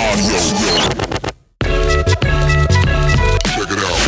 Check it out.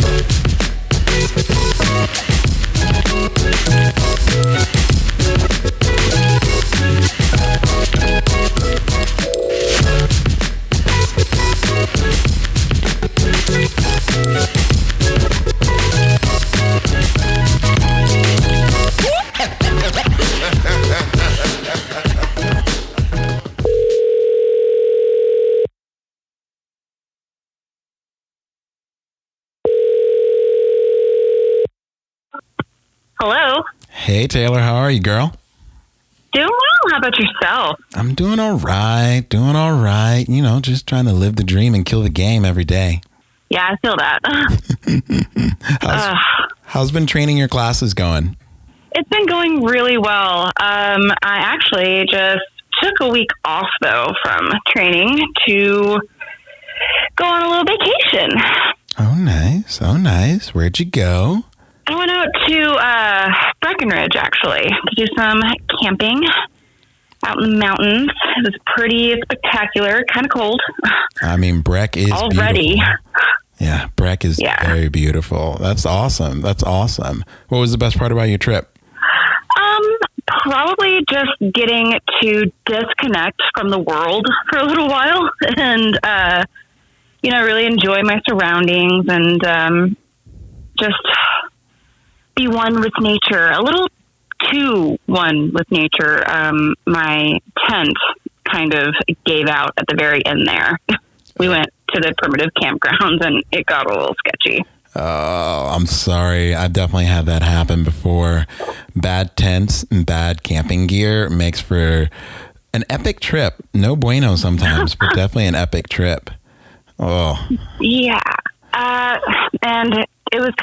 Hello. Hey, Taylor. How are you, girl? Doing well. How about yourself? I'm doing all right. You know, just trying to live the dream and kill the game every day. Yeah, I feel that. How's been training your classes going? It's been going really well. I actually just took a week off, though, from training to go on a little vacation. Oh, nice. Where'd you go? I went out to Breckenridge, actually, to do some camping out in the mountains. It was pretty spectacular, kind of cold. I mean, Breck is already beautiful. Yeah, Breck is very beautiful. That's awesome. What was the best part about your trip? Probably just getting to disconnect from the world for a little while and, really enjoy my surroundings and just be one with nature, a little too one with nature. My tent kind of gave out at the very end there. We went to the primitive campgrounds and it got a little sketchy. Oh, I'm sorry. I've definitely had that happen before. Bad tents and bad camping gear makes for an epic trip. No bueno sometimes, but definitely an epic trip. Oh. Yeah. And it was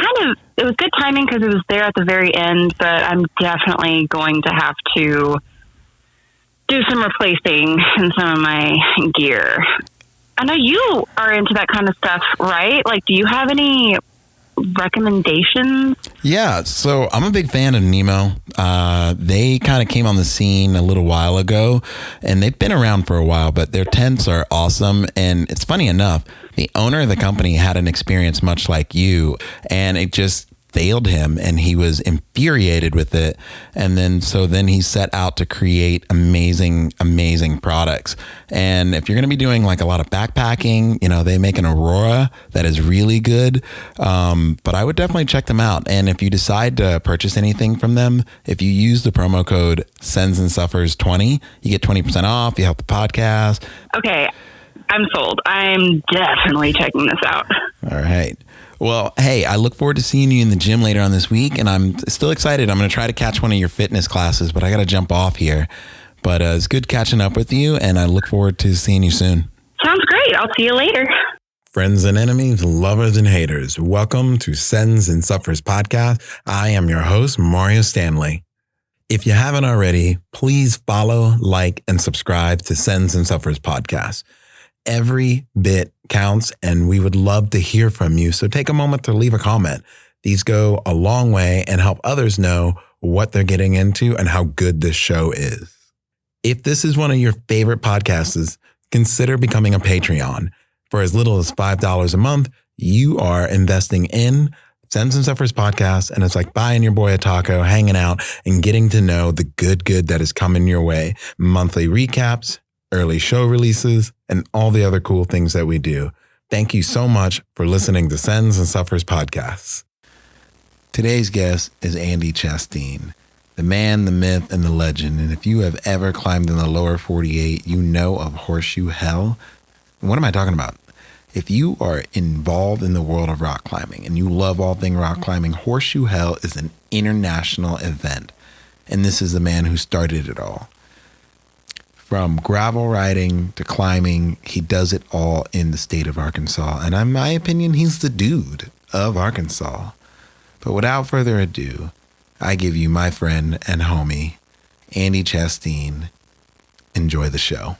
good timing because it was there at the very end, but I'm definitely going to have to do some replacing in some of my gear. I know you are into that kind of stuff, right? Like, do you have any recommendations? Yeah, so I'm a big fan of Nemo. They kind of came on the scene a little while ago, and they've been around for a while, but their tents are awesome. And it's funny enough, the owner of the company had an experience much like you, and it just failed him, and he was infuriated with it. And then he set out to create amazing products. And if you're going to be doing like a lot of backpacking, they make an Aurora that is really good. But I would definitely check them out. And if you decide to purchase anything from them, if you use the promo code Sends and Suffers 20, you get 20% off. You help the podcast. Okay. I'm sold. I'm definitely checking this out. All right. Well, hey, I look forward to seeing you in the gym later on this week, and I'm still excited. I'm going to try to catch one of your fitness classes, but I got to jump off here. But it's good catching up with you, and I look forward to seeing you soon. Sounds great. I'll see you later. Friends and enemies, lovers and haters, welcome to Sends and Suffers podcast. I am your host, Mario Stanley. If you haven't already, please follow, like, and subscribe to Sends and Suffers podcast. Every bit counts, and we would love to hear from you. So take a moment to leave a comment. These go a long way and help others know what they're getting into and how good this show is. If this is one of your favorite podcasts, consider becoming a Patreon. For as little as $5 a month, you are investing in Sends and Suffers podcast, and it's like buying your boy a taco, hanging out, and getting to know the good that is coming your way. Monthly recaps, early show releases, and all the other cool things that we do. Thank you so much for listening to Sends and Suffers podcasts. Today's guest is Andy Chasteen, the man, the myth, and the legend. And if you have ever climbed in the lower 48, you know of Horseshoe Hell. What am I talking about? If you are involved in the world of rock climbing and you love all things rock climbing, Horseshoe Hell is an international event. And this is the man who started it all. From gravel riding to climbing, he does it all in the state of Arkansas. And in my opinion, he's the dude of Arkansas. But without further ado, I give you my friend and homie, Andy Chasteen. Enjoy the show.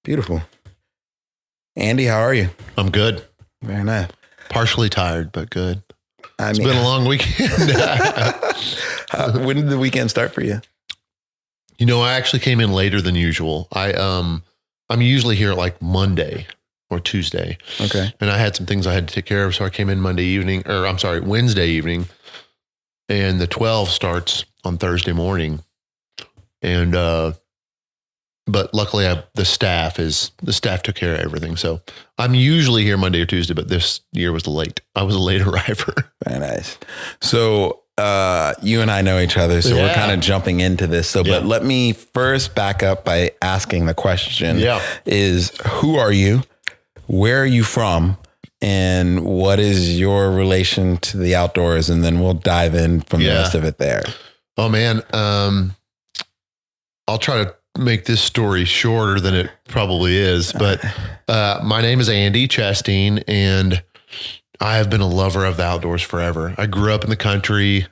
Beautiful. Andy, how are you? I'm good. Very nice. Partially tired, but good. I It's mean, been a long weekend. when did the weekend start for you? You know, I actually came in later than usual. I'm usually here like Monday or Tuesday. Okay. And I had some things I had to take care of. So I came in Wednesday evening. And the 12 starts on Thursday morning. And, but luckily the staff took care of everything. So I'm usually here Monday or Tuesday, but this year was late. I was a late arriver. Very nice. So, you and I know each other, so we're kind of jumping into this. So, but let me first back up by asking the question is, who are you? Where are you from? And what is your relation to the outdoors? And then we'll dive in from the rest of it there. Oh man. I'll try to make this story shorter than it probably is, but, my name is Andy Chasteen, and I have been a lover of the outdoors forever. I grew up in the country,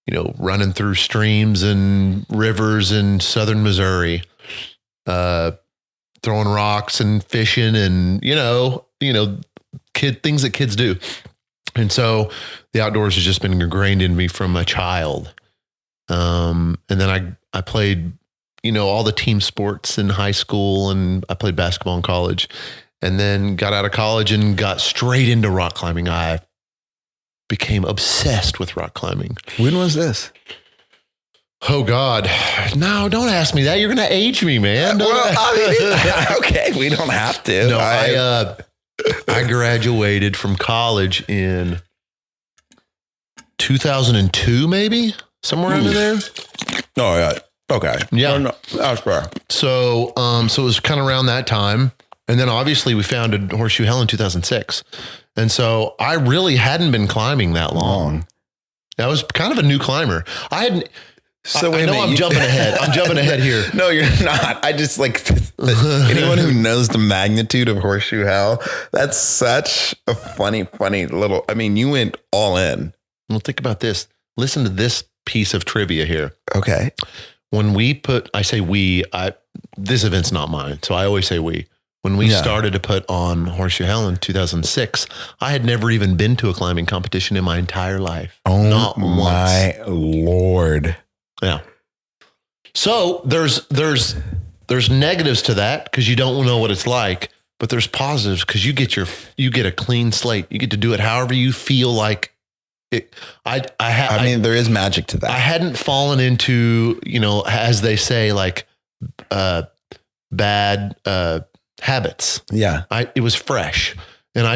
you know, running through streams and rivers in southern Missouri, throwing rocks and fishing and, you know, things that kids do. And so the outdoors has just been ingrained in me from a child. And then I played, you know, all the team sports in high school, and I played basketball in college, and then got out of college and got straight into rock climbing. I became obsessed with rock climbing. When was this? Oh God. No, don't ask me that. You're going to age me, man. Okay. We don't have to. No, I graduated from college in 2002, maybe somewhere under there. Oh yeah. Okay. Yeah. No, that's fair. So it was kind of around that time. And then obviously we founded Horseshoe Hell in 2006. And so I really hadn't been climbing that long. I was kind of a new climber. I'm jumping ahead. I'm jumping ahead here. No, you're not. I just anyone who knows the magnitude of Horseshoe Hell, that's such a funny little, I mean, you went all in. Well, think about this. Listen to this piece of trivia here. Okay. When this event's not mine, so I always say we. When we started to put on Horseshoe Hell in 2006, I had never even been to a climbing competition in my entire life. Oh, not my once. Lord. Yeah. So there's negatives to that because you don't know what it's like, but there's positives because you get a clean slate. You get to do it however you feel like it. I mean, there is magic to that. I hadn't fallen into, you know, as they say, like, bad, habits. Yeah. It was fresh. And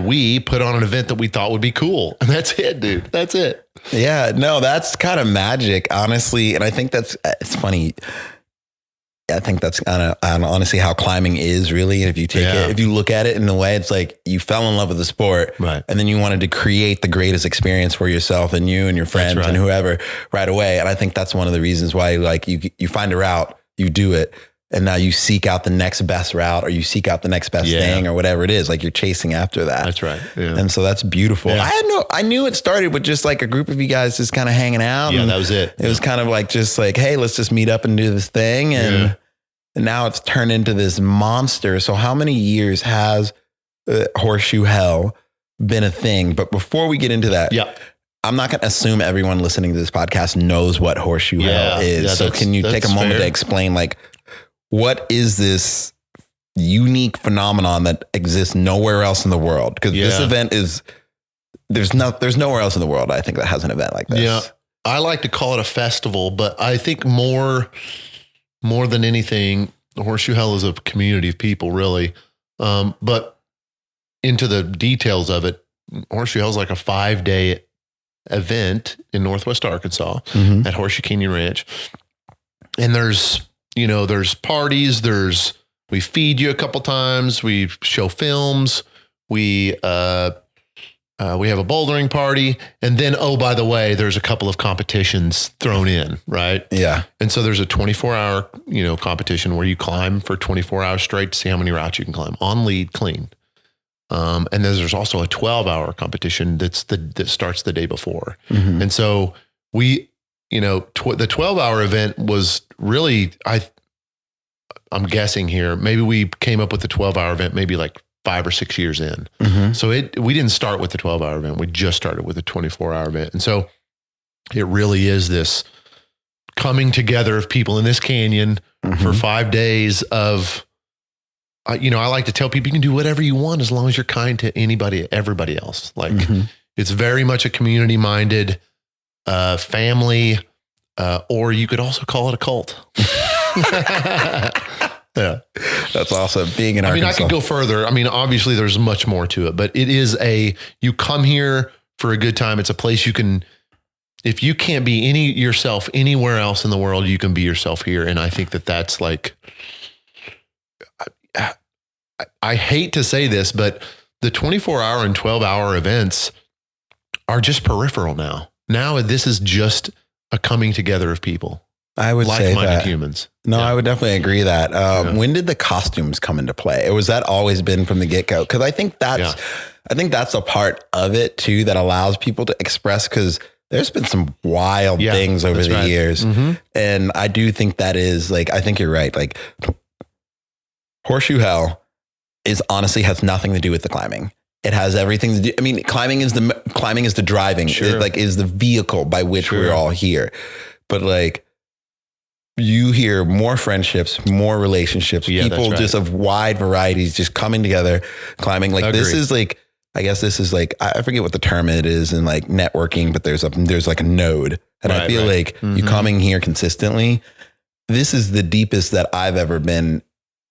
we put on an event that we thought would be cool. And that's it, dude. That's it. Yeah, no, that's kind of magic, honestly. And I think it's funny. I think that's kind of honestly how climbing is really. And if you if you look at it in a way, it's like you fell in love with the sport, right? And then you wanted to create the greatest experience for yourself and you and your friends and whoever right away. And I think that's one of the reasons why, like, you find a route, you do it, and now you seek out the next best route, or you seek out the next best thing, or whatever it is. Like, you're chasing after that. That's right. Yeah. And so that's beautiful. Yeah. I knew it started with just like a group of you guys just kind of hanging out. Yeah, that was it. It was kind of like, just like, hey, let's just meet up and do this thing. And now it's turned into this monster. So how many years has Horseshoe Hell been a thing? But before we get into that, I'm not going to assume everyone listening to this podcast knows what Horseshoe Hell is. Yeah, so can you take a moment to explain, like, what is this unique phenomenon that exists nowhere else in the world? Because this event there's nowhere else in the world, I think, that has an event like this. Yeah. I like to call it a festival, but I think more than anything, Horseshoe Hell is a community of people, really. But into the details of it, Horseshoe Hell is like a 5-day event in Northwest Arkansas at Horseshoe Canyon Ranch. And there's parties, we feed you a couple times, we show films, we have a bouldering party, and then, oh, by the way, there's a couple of competitions thrown in, right? Yeah. And so there's a 24-hour, competition where you climb for 24 hours straight to see how many routes you can climb on lead, clean. And then there's also a 12-hour competition that starts the day before. And so the 12-hour event was really, I'm guessing here, maybe we came up with the 12-hour event maybe like 5 or 6 years in. Mm-hmm. So we didn't start with the 12-hour event. We just started with a 24-hour event. And so it really is this coming together of people in this canyon for 5 days of, I like to tell people you can do whatever you want as long as you're kind to everybody else. Like it's very much a community minded family, or you could also call it a cult. Yeah. That's awesome. Being in Arkansas. I could go further. Obviously there's much more to it, but it is you come here for a good time. It's a place you can, if you can't be yourself anywhere else in the world, you can be yourself here. And I think that's like, I hate to say this, but the 24-hour and 12-hour events are just peripheral now. Now this is just a coming together of people. I would say that humans. No, I would definitely agree that. When did the costumes come into play? Or was that always been from the get-go? Because I think that's a part of it too that allows people to express, because there's been some wild things over the years. And I do think that is like, I think you're right. Like Horseshoe Hell honestly has nothing to do with the climbing. It has everything to do. Climbing is the driving, sure. is the vehicle by which we're all here. But like, you hear more friendships, more relationships, people just of wide varieties, just coming together, climbing. Like This is like, I guess this is like, I forget what the term it is in like networking, but there's like a node. And I feel like you coming here consistently, this is the deepest that I've ever been.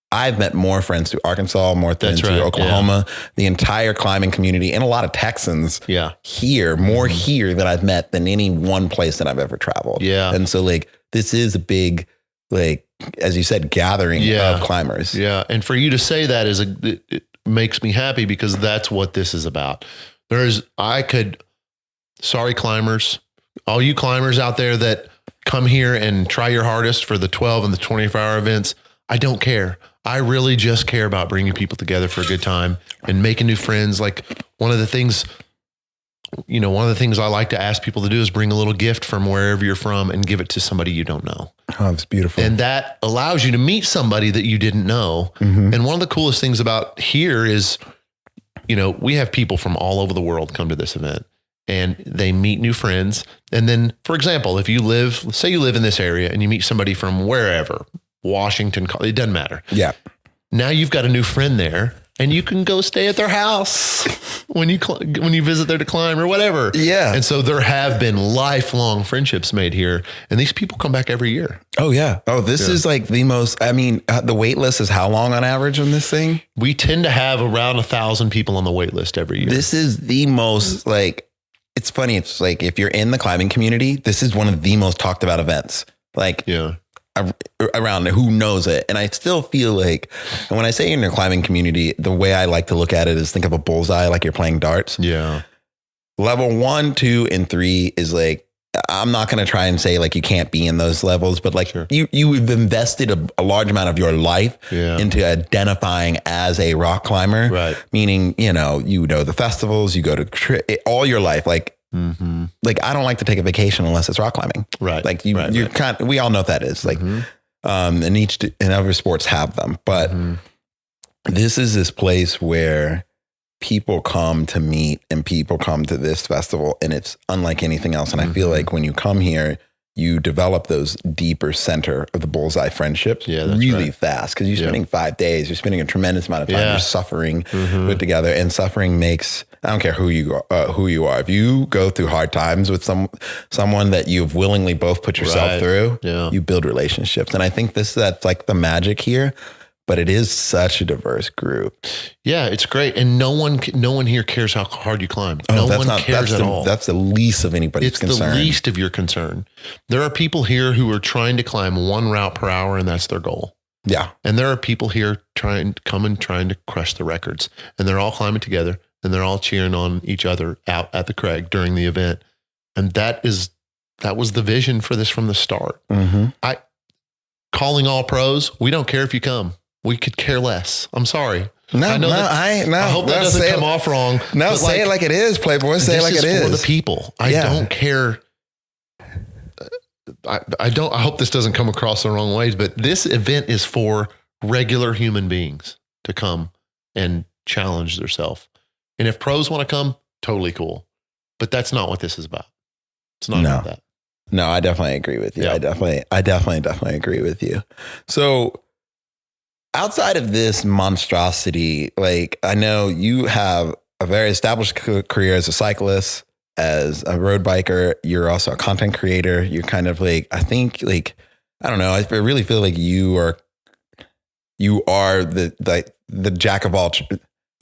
I've met more friends through Arkansas, more friends through Oklahoma, the entire climbing community, and a lot of Texans here, more here than I've met than any one place that I've ever traveled. Yeah. And so like, this is a big, like, as you said, gathering of climbers. Yeah. And for you to say that it makes me happy, because that's what this is about. Sorry, climbers, all you climbers out there that come here and try your hardest for the 12 and the 24-hour events. I don't care. I really just care about bringing people together for a good time and making new friends. Like one of the things I like to ask people to do is bring a little gift from wherever you're from and give it to somebody you don't know. Oh, that's beautiful. And that allows you to meet somebody that you didn't know. And one of the coolest things about here is, we have people from all over the world come to this event and they meet new friends. And then, for example, if you live in this area and you meet somebody from wherever, Washington, it doesn't matter. Yeah. Now you've got a new friend there. And you can go stay at their house when you visit there to climb or whatever. Yeah. And so there have been lifelong friendships made here, and these people come back every year. Oh yeah. Oh, this is like the most. The wait list is how long on average on this thing? We tend to have around 1,000 people on the wait list every year. This is the most like. It's funny. It's like if you're in the climbing community, this is one of the most talked about events. Like around who knows it. And I still feel like, and when I say in your climbing community, the way I like to look at it is think of a bullseye, like you're playing darts. Yeah. Level 1, 2, and 3 is like, I'm not going to try and say like you can't be in those levels, but like you've invested a large amount of your life into identifying as a rock climber, right? Meaning, the festivals, you go to all your life, like, like I don't like to take a vacation unless it's rock climbing. Right. Like we all know what that is. Like, and other sports have them, but this is this place where people come to meet and people come to this festival, and it's unlike anything else. And I feel like when you come here, you develop those deeper center of the bullseye friendships really fast, because you're spending 5 days, you're spending a tremendous amount of time, you're suffering with together, and suffering makes, I don't care who you are. If you go through hard times with someone that you've willingly both put yourself through, you build relationships. And I think that's like the magic here. But it is such a diverse group. Yeah, it's great. And no one here cares how hard you climb. No one cares at all. That's the least of anybody's concern. It's the least of your concern. There are people here who are trying to climb 1 route per hour, and that's their goal. Yeah. And there are people here trying to crush the records. And they're all climbing together, and they're all cheering on each other out at the crag during the event. And that was the vision for this from the start. Calling all pros, we don't care if you come. We could care less. I'm sorry. I hope that doesn't come off wrong. No, say it like it is, Playboy. Say it like it is. For the people. I don't care. I hope this doesn't come across the wrong ways, but this event is for regular human beings to come and challenge themselves. And if pros want to come, totally cool. But that's not what this is about. It's not about that. No, I definitely agree with you. Yeah. I definitely agree with you. So outside of this monstrosity, like I know you have a very established career as a cyclist, as a road biker. You're also a content creator. You're kind of like, I think like, I don't know. I really feel like you are the jack of all.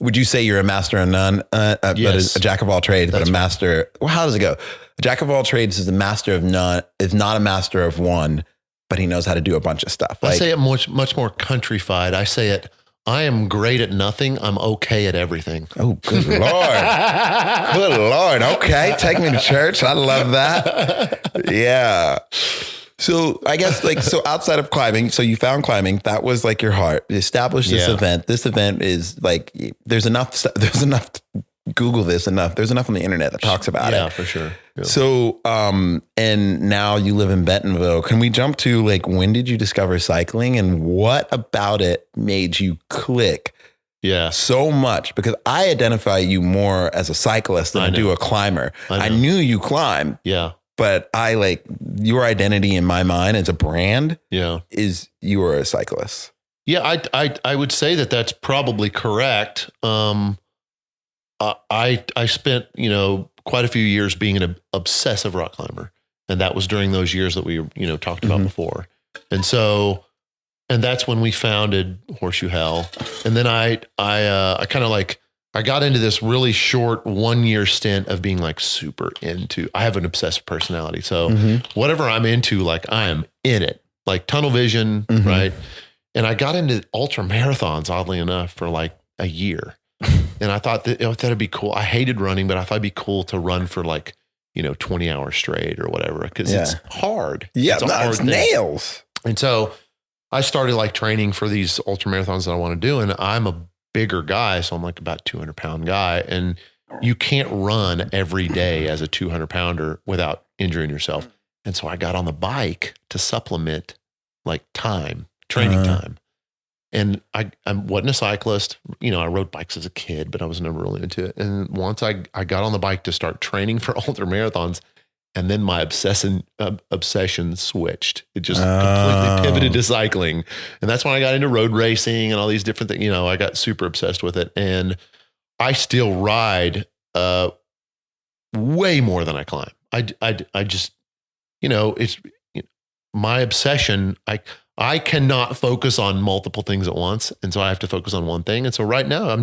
Would you say you're a master of none? Yes. But a jack of all trades, but a master. Well, how does it go? A jack of all trades is a master of none. Is not a master of one, but he knows how to do a bunch of stuff. I say it much more countrified. I say it. I am great at nothing. I'm okay at everything. Oh, good Lord. Good Lord. Okay. Take me to church. I love that. Yeah. So I guess like, so outside of climbing, so you found climbing, that was like your heart. You established this event. This event is like, there's enough, Google this enough. There's enough on the internet that talks about it. Yeah, for sure. Yeah. So, and now you live in Bentonville. Can we jump to like, when did you discover cycling and what about it made you click? Yeah. So much, because I identify you more as a cyclist than I do a climber. I knew you climbed. Yeah. But I like your identity in my mind as a brand. Yeah. Is you are a cyclist. Yeah. I would say that that's probably correct. I spent, quite a few years being an obsessive rock climber. And that was during those years that we, talked about before. And so, and that's when we founded Horseshoe Hell. And then I kind of like, I got into this really short 1-year stint of being like super into, I have an obsessive personality. So whatever I'm into, like I am in it, like tunnel vision. Right. And I got into ultra marathons, oddly enough, for like a year. And I thought that that'd be cool. I hated running, but I thought it'd be cool to run for like, 20 hours straight or whatever. Cause it's hard. Yeah. It's nails. And so I started like training for these ultra marathons that I want to do. And I'm a bigger guy. So I'm like about 200-pound guy. And you can't run every day as a 200-pounder without injuring yourself. And so I got on the bike to supplement like training time. And I wasn't a cyclist. I rode bikes as a kid, but I was never really into it. And once I got on the bike to start training for ultra marathons, and then my obsession switched. It just completely pivoted to cycling. And that's when I got into road racing and all these different things. I got super obsessed with it. And I still ride way more than I climb. I just, it's my obsession. I cannot focus on multiple things at once. And so I have to focus on one thing. And so right now I'm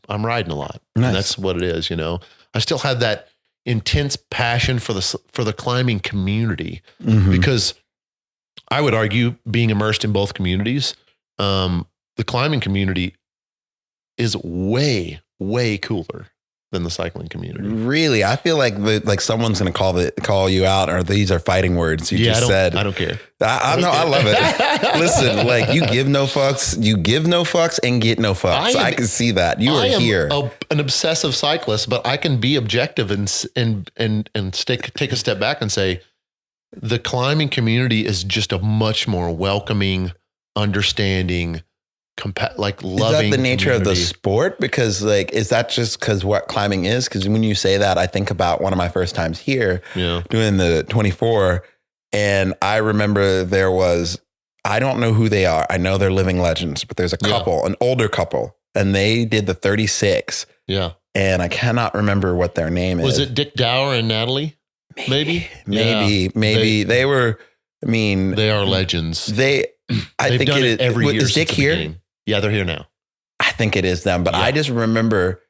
I'm riding a lot. Nice. And that's what it is. I still have that intense passion for the climbing community, because I would argue, being immersed in both communities, the climbing community is way, way cooler than the cycling community. Really? I feel like someone's going to call you out, or these are fighting words you just said. I don't care. I know. I love it. Listen, like you give no fucks and get no fucks. I can see that. You are here. An obsessive cyclist, but I can be objective and take a step back and say the climbing community is just a much more welcoming, understanding, loving. Is that the nature community of the sport? Because is that just because what climbing is? Because when you say that, I think about one of my first times here doing the 24. And I remember I don't know who they are. I know they're living legends, but there's a couple, an older couple, and they did the 36. Yeah. And I cannot remember what their name is. Was it Dick Dower and Natalie? Maybe. They were, they are legends. I think it is every year. Is Dick here? Yeah, they're here now. I think it is them, but I just remember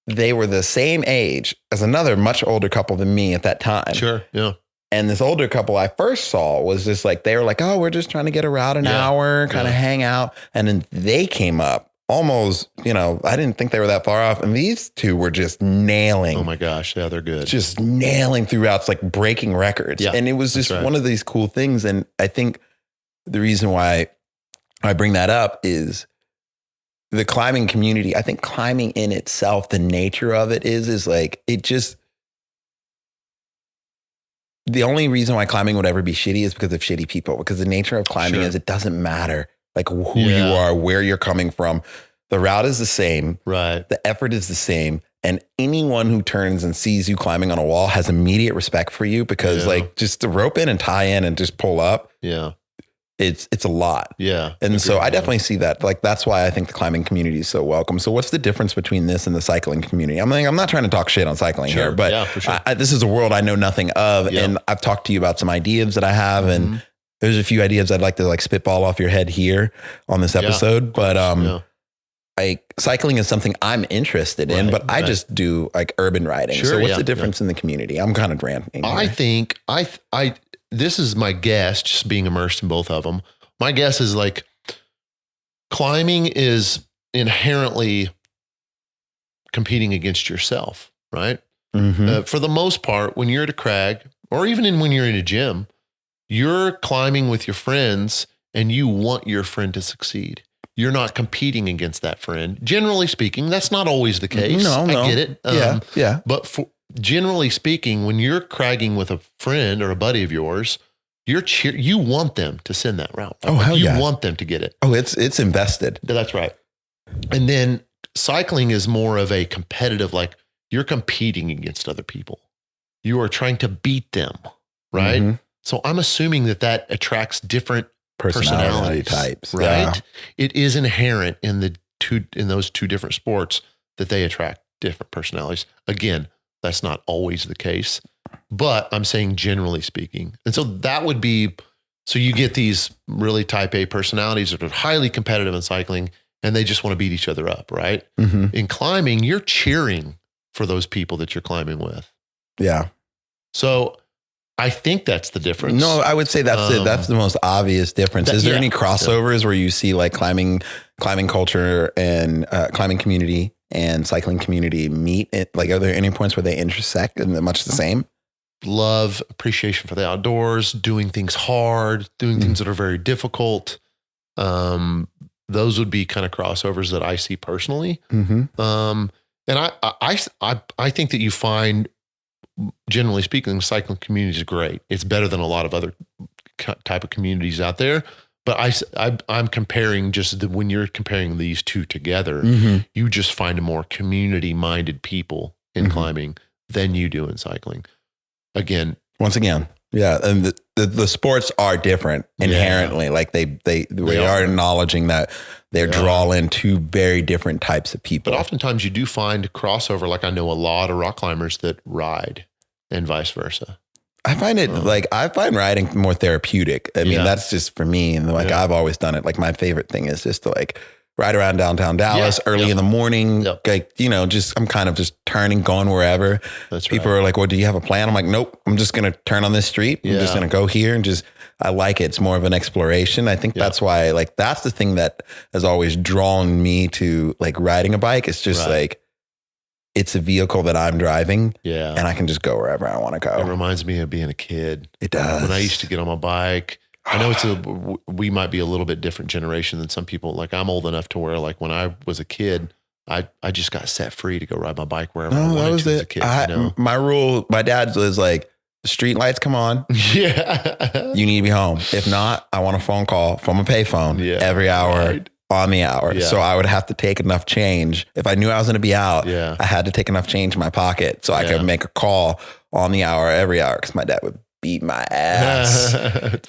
they were the same age as another much older couple than me at that time. Sure. Yeah. And this older couple I first saw was just like, they were like, oh, we're just trying to get around an hour, kind of hang out. And then they came up almost, I didn't think they were that far off. And these two were just nailing. Oh my gosh. Yeah, they're good. Just nailing throughout. It's like breaking records. Yeah, and it was just one of these cool things. And I think the reason why I bring that up is the climbing community. I think climbing in itself, the nature of it is like, it just, the only reason why climbing would ever be shitty is because of shitty people, because the nature of climbing is it doesn't matter like who you are, where you're coming from. The route is the same. Right. The effort is the same. And anyone who turns and sees you climbing on a wall has immediate respect for you because like just to rope in and tie in and just pull up. Yeah. It's a lot. Yeah. And so I definitely see that. Like, that's why I think the climbing community is so welcome. So what's the difference between this and the cycling community? I'm not trying to talk shit on cycling here, but for sure. this is a world I know nothing of. Yep. And I've talked to you about some ideas that I have. And there's a few ideas I'd like to like spitball off your head here on this episode. But, like cycling is something I'm interested in, but I just do like urban riding. Sure, so what's the difference in the community? I'm kind of ranting. I think this is my guess, just being immersed in both of them. My guess is like climbing is inherently competing against yourself, right? For the most part, when you're at a crag or even when you're in a gym, you're climbing with your friends and you want your friend to succeed. You're not competing against that friend. Generally speaking, that's not always the case. No. I get it. Yeah. But generally speaking, when you're cragging with a friend or a buddy of yours, you want them to send that route. Oh, hell yeah. You want them to get it. Oh, it's invested. That's right. And then cycling is more of a competitive, like you're competing against other people. You are trying to beat them, right? So I'm assuming that attracts different personality types, right? Yeah. It is inherent in those two different sports that they attract different personalities. Again, that's not always the case, but I'm saying generally speaking. And so that would be, so you get these really type A personalities that are highly competitive in cycling and they just want to beat each other up, right? In climbing, you're cheering for those people that you're climbing with. Yeah. So I think that's the difference. No, I would say that's it. That's the most obvious difference. Is there any crossovers where you see like climbing culture and climbing community and cycling community meet? Like, are there any points where they intersect and they're much the same? Love, appreciation for the outdoors, doing things hard, doing things that are very difficult. Those would be kind of crossovers that I see personally. And I think that you find, generally speaking, the cycling community is great. It's better than a lot of other type of communities out there. But I'm comparing when you're comparing these two together, you just find a more community-minded people in climbing than you do in cycling. Once again. Yeah. And the sports are different inherently. Yeah. Like we are acknowledging that they're drawing two very different types of people. But oftentimes you do find crossover. Like I know a lot of rock climbers that ride and vice versa. I find it I find riding more therapeutic. I mean, that's just for me. And I've always done it. Like my favorite thing is just to like ride around downtown Dallas early in the morning. Like, I'm kind of just turning, going wherever. People are like, well, do you have a plan? I'm like, nope, I'm just going to turn on this street. I'm just going to go here and I like it. It's more of an exploration. I think that's why, like, that's the thing that has always drawn me to like riding a bike. It's just like, it's a vehicle that I'm driving and I can just go wherever I want to go. It reminds me of being a kid. It does. When I used to get on my bike, I know we might be a little bit different generation than some people. Like I'm old enough to where like when I was a kid, I just got set free to go ride my bike wherever I wanted to as a kid. My rule, my dad was like, the street lights come on. You need to be home. If not, I want a phone call from a payphone every hour on the hour. Yeah. So I would have to take enough change. If I knew I was going to be out, I had to take enough change in my pocket so I could make a call on the hour every hour because my dad would beat my ass.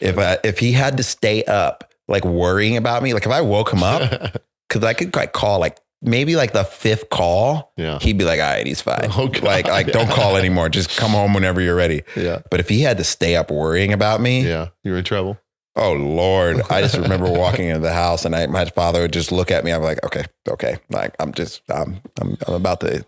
If he had to stay up, like worrying about me, like if I woke him up, because I could like call like maybe like the fifth call, he'd be like, all right, he's fine. Oh, like don't call anymore. Just come home whenever you're ready. Yeah. But if he had to stay up worrying about me, you're in trouble. Oh Lord. I just remember walking into the house and my father would just look at me. I'm like, okay. Like I'm about to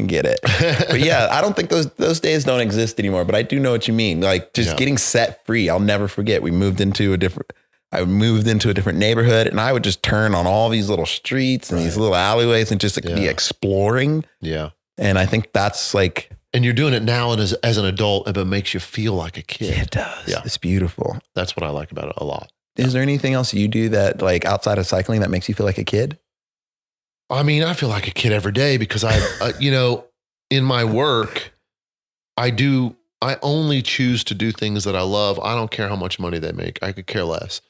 get it. But yeah, I don't think those days don't exist anymore, but I do know what you mean. Like just getting set free. I'll never forget. I moved into a different neighborhood and I would just turn on all these little streets and these little alleyways and just be exploring. Yeah. And I think that's like, and you're doing it now and as an adult, but it makes you feel like a kid. It does. Yeah. It's beautiful. That's what I like about it a lot. Is there anything else you do that like outside of cycling that makes you feel like a kid? I mean, I feel like a kid every day because in my work, I only choose to do things that I love. I don't care how much money they make. I could care less.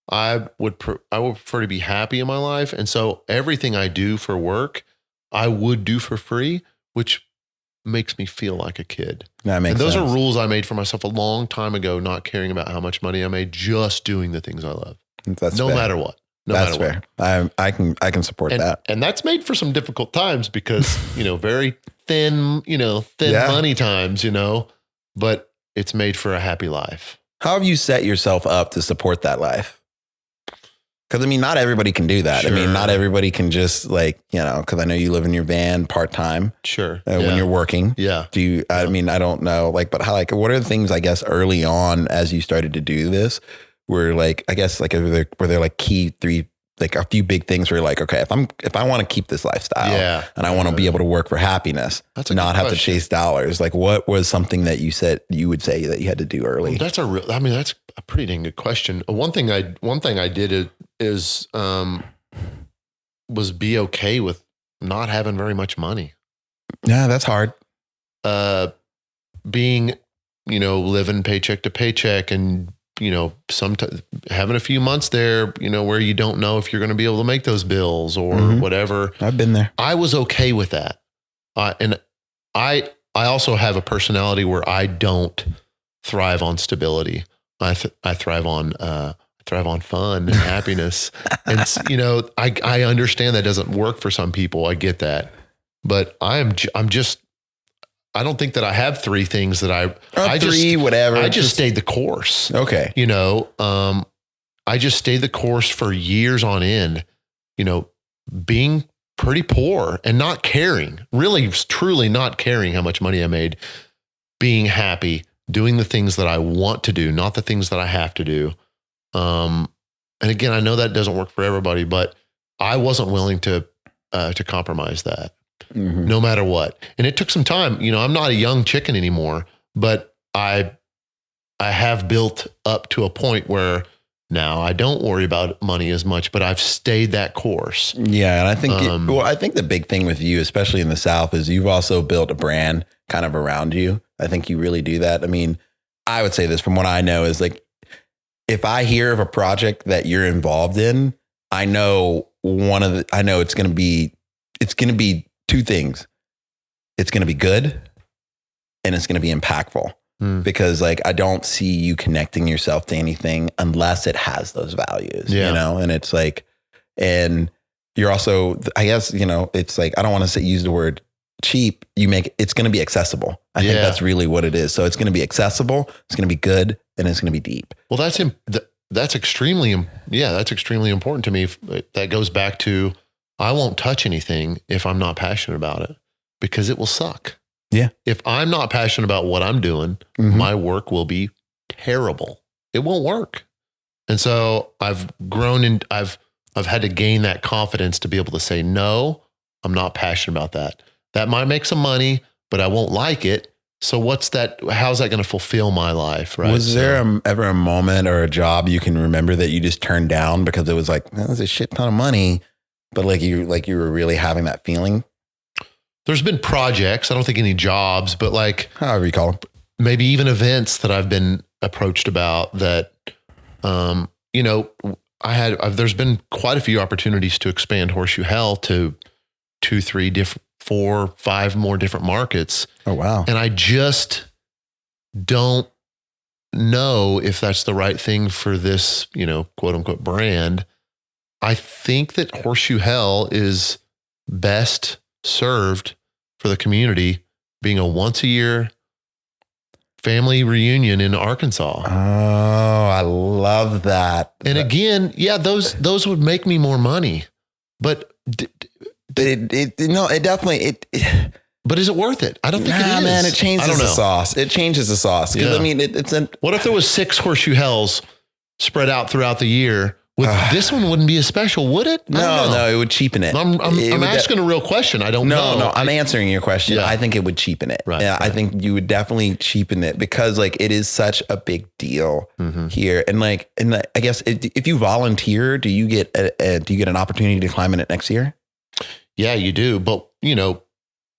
I would prefer to be happy in my life. And so everything I do for work, I would do for free, which makes me feel like a kid. That makes and those sense. are rules I made for myself a long time ago, not caring about how much money I made, just doing the things I love. That's no fair. matter what. No That's matter fair. what. I can support that. And that's made for some difficult times because, very thin money times, but it's made for a happy life. How have you set yourself up to support that life? Because not everybody can do that. Sure. Not everybody can just because I know you live in your van part-time. Sure. When you're working. Yeah. Do you, I don't know, but how, what are the things, I guess, early on as you started to do this were were there key three, a few big things where you're like, okay, if I want to keep this lifestyle and I want to be able to work for happiness, not have to chase dollars. What was something that you would say that you had to do early? Well, that's a pretty dang good question. One thing I did is was be okay with not having very much money. Yeah, that's hard. Being, living paycheck to paycheck and, sometimes having a few months there, where you don't know if you're going to be able to make those bills or whatever. I've been there. I was okay with that. And I also have a personality where I don't thrive on stability. I thrive on fun and happiness. And I understand that doesn't work for some people. I get that, but I'm just, I don't think that I have three things that I just stayed the course. Okay. I just stayed the course for years on end, being pretty poor and not caring, really, truly not caring how much money I made, being happy, doing the things that I want to do, not the things that I have to do. And again, I know that doesn't work for everybody, but I wasn't willing to compromise that. No matter what. And it took some time. I'm not a young chicken anymore, but I have built up to a point where now I don't worry about money as much, but I've stayed that course. Yeah. And I think, I think the big thing with you, especially in the South, is you've also built a brand kind of around you. I think you really do that. I would say this from what I know is if I hear of a project that you're involved in, I know it's going to be two things. It's going to be good and it's going to be impactful because I don't see you connecting yourself to anything unless it has those values, and it's and you're also, I guess, it's I don't want to use the word cheap. It's going to be accessible. I think that's really what it is. So it's going to be accessible. It's going to be good and it's going to be deep. Well, that's extremely important to me. That goes back to, I won't touch anything if I'm not passionate about it because it will suck. Yeah. If I'm not passionate about what I'm doing, my work will be terrible. It won't work. And so I've grown and I've had to gain that confidence to be able to say, no, I'm not passionate about that. That might make some money, but I won't like it. So how's that going to fulfill my life? Right. Was there ever a moment or a job you can remember that you just turned down because it was that was a shit ton of money? But you were really having that feeling? There's been projects, I don't think any jobs, but however you call them, maybe even events that I've been approached about that, there's been quite a few opportunities to expand Horseshoe Hell to 2, 3, 4, 5 more different markets. Oh, wow. And I just don't know if that's the right thing for this, quote unquote brand. I think that Horseshoe Hell is best served for the community being a once a year family reunion in Arkansas. Oh, I love that. And again, those would make me more money, but it definitely. But is it worth it? I don't think it is. Man, it changes the sauce. It changes the sauce. Because what if there was 6 Horseshoe Hells spread out throughout the year? This one wouldn't be as special, would it? No, it would cheapen it. I'm asking a real question. I don't know. No, I'm answering your question. Yeah. I think it would cheapen it. Right, I think you would definitely cheapen it because it is such a big deal here. And I guess if you volunteer, do you get an opportunity to climb in it next year? Yeah, you do. But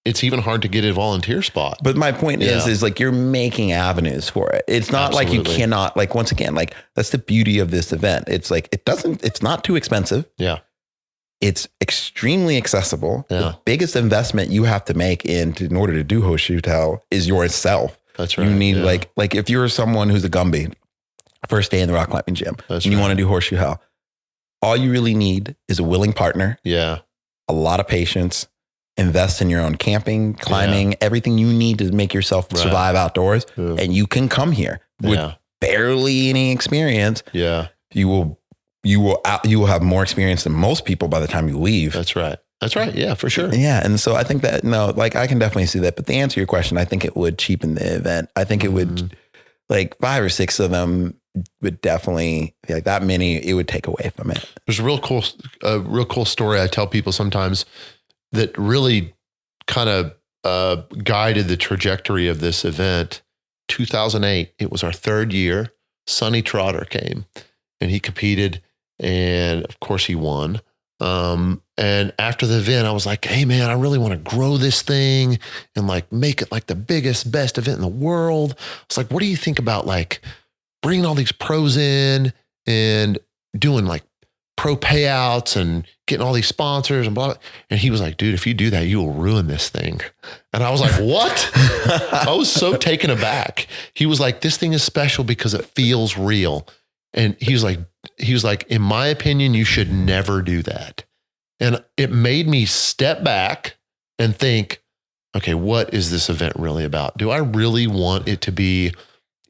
it's even hard to get a volunteer spot. But my point is like you're making avenues for it. It's not like you cannot, like, once again, like that's the beauty of this event. It's like, it's not too expensive. Yeah. It's extremely accessible. Yeah. The biggest investment you have to make in order to do Horseshoe Tell is yourself. That's right. You need like if you're someone who's a Gumby, first day in the rock climbing gym, and you want to do Horseshoe Hell, all you really need is a willing partner. Yeah. A lot of patience, invest in your own camping, climbing, everything you need to make yourself survive outdoors. Yeah. And you can come here with barely any experience. Yeah. You will have more experience than most people by the time you leave. That's right. That's right. Yeah, for sure. Yeah. And so I think that, like I can definitely see that. But to answer your question, I think it would cheapen the event. I think it would, like 5 or 6 of them would definitely, like that many, it would take away from it. There's a real cool story I tell people sometimes that really kind of guided the trajectory of this event. 2008, it was our 3rd year. Sonny Trotter came and he competed, and of course he won. And after the event, I was like, hey man, I really want to grow this thing and like make it like the biggest, best event in the world. I was like, what do you think about like bringing all these pros in and doing like pro payouts and getting all these sponsors and blah, blah. And he was like, dude, if you do that, you will ruin this thing. And I was like, what? I was so taken aback. He was like, this thing is special because it feels real. And he was like, in my opinion, you should never do that. And it made me step back and think, okay, what is this event really about? Do I really want it to be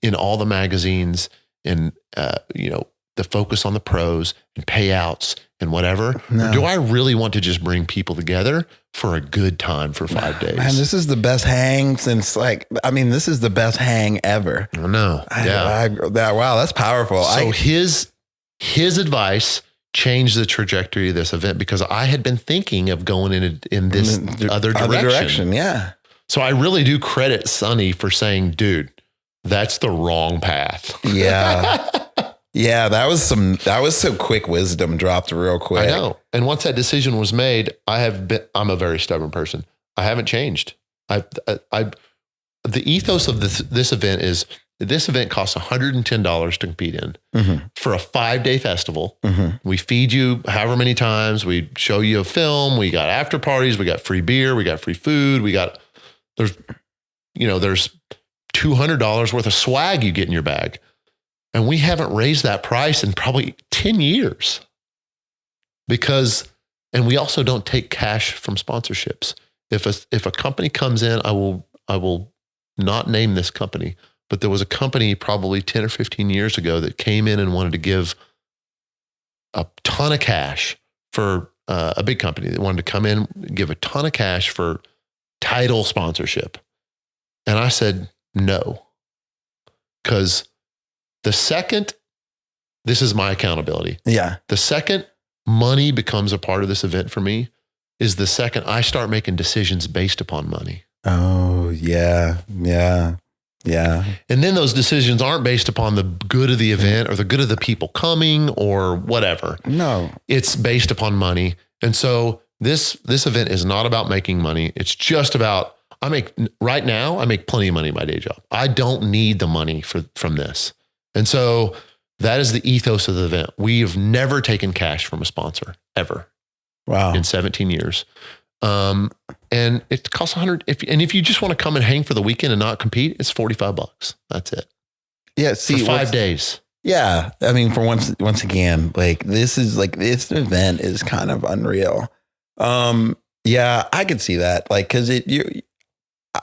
in all the magazines and, the focus on the pros and payouts and whatever? No. Or do I really want to just bring people together for a good time for 5 days? Man, this is the best hang since this is the best hang ever. I know. Wow, that's powerful. So his advice changed the trajectory of this event because I had been thinking of going in this other direction. Yeah. So I really do credit Sonny for saying, dude, that's the wrong path. Yeah. Yeah, that was some quick wisdom dropped real quick. I know. And once that decision was made, I'm a very stubborn person. I haven't changed. The ethos of this event is this event costs $110 to compete in for a 5-day festival. We feed you however many times. We show you a film. We got after parties. We got free beer. We got free food. There's $200 worth of swag you get in your bag. And we haven't raised that price in probably 10 years and we also don't take cash from sponsorships. If a company comes in, I will not name this company, but there was a company probably 10 or 15 years ago that came in and wanted to give a ton of cash for a big company that wanted to come in, give a ton of cash for title sponsorship. And I said, no, because the second, this is my accountability. Yeah. The second money becomes a part of this event for me is the second I start making decisions based upon money. Oh, yeah. Yeah. Yeah. And then those decisions aren't based upon the good of the event or the good of the people coming or whatever. No. It's based upon money. And so this event is not about making money. It's just about, right now I make plenty of money in my day job. I don't need the money from this. And so that is the ethos of the event. We have never taken cash from a sponsor ever. Wow. In 17 years. And it costs $100. If you just want to come and hang for the weekend and not compete, it's $45. That's it. Yeah. See, for 5 days. Yeah. I mean, for once again, like this event is kind of unreal. Yeah, I could see that. Like, cause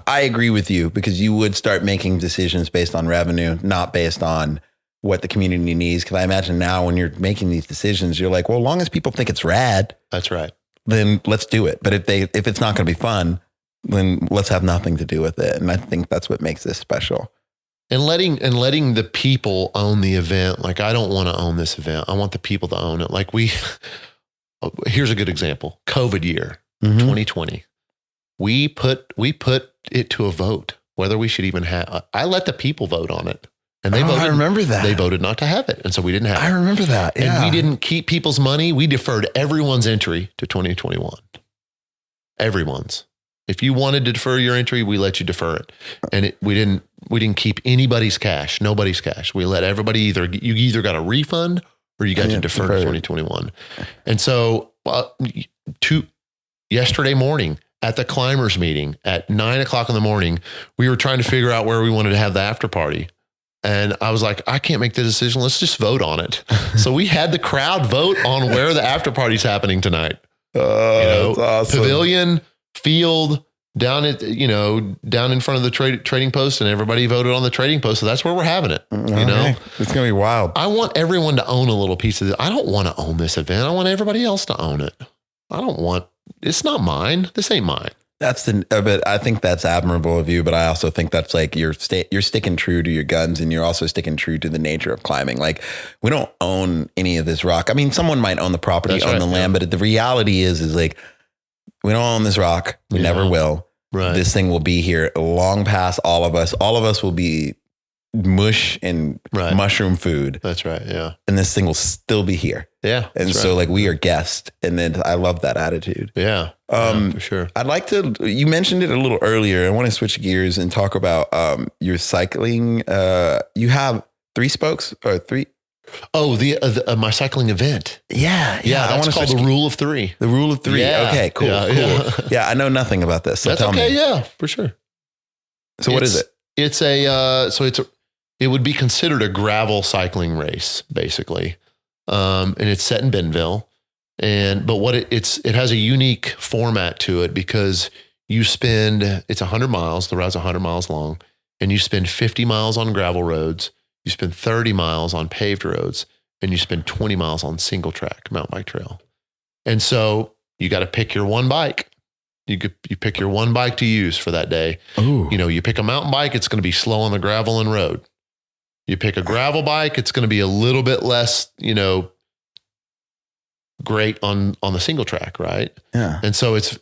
I agree with you because you would start making decisions based on revenue, not based on what the community needs. Cause I imagine now when you're making these decisions, you're like, well, as long as people think it's rad, that's right, then let's do it. But if it's not going to be fun, then let's have nothing to do with it. And I think that's what makes this special. And letting the people own the event. Like, I don't want to own this event. I want the people to own it. Like here's a good example. COVID year, 2020. We put it to a vote whether we should even I let the people vote on it, and they voted. I remember that. They voted not to have it, and so we didn't have it. I remember that. Yeah. And we didn't keep people's money. We deferred everyone's entry to 2021. Everyone's. If you wanted to defer your entry, we let you defer it. And we didn't keep anybody's cash, nobody's cash. We let everybody you either got a refund or you got to defer to 2021. And so yesterday morning at the climbers meeting at 9:00 in the morning, we were trying to figure out where we wanted to have the after party. And I was like, I can't make the decision. Let's just vote on it. So we had the crowd vote on where the after party's happening tonight. That's awesome. Pavilion, field, down in front of the trading post, and everybody voted on the trading post. So that's where we're having it. It's going to be wild. I want everyone to own a little piece of it. I don't want to own this event. I want everybody else to own it. It's not mine. This ain't mine. But I think that's admirable of you. But I also think that's like you're sticking true to your guns, and you're also sticking true to the nature of climbing. Like, we don't own any of this rock. I mean, someone might own the property, the land, but the reality is like, we don't own this rock. We never will. Right. This thing will be here long past all of us. All of us will be mush and mushroom food. That's right. Yeah. And this thing will still be here. Yeah. And so like we are guests. And then I love that attitude. Yeah. For sure. You mentioned it a little earlier. I want to switch gears and talk about your cycling. You have 3 spokes or 3. Oh, my cycling event. Yeah. I want to call the Rule of 3. The Rule of 3. Yeah. Okay, cool. Yeah, I know nothing about this. So that's okay. Me. Yeah, for sure. So what is it? It would be considered a gravel cycling race, basically. And it's set in Bentonville. But it has a unique format to it because it's 100 miles. The route's 100 miles long, and you spend 50 miles on gravel roads. You spend 30 miles on paved roads, and you spend 20 miles on single track mountain bike trail. And so you got to pick your one bike. You pick your one bike to use for that day. Ooh. You pick a mountain bike, it's going to be slow on the gravel and road. You pick a gravel bike, it's going to be a little bit less, great on the single track, right? Yeah. And so it's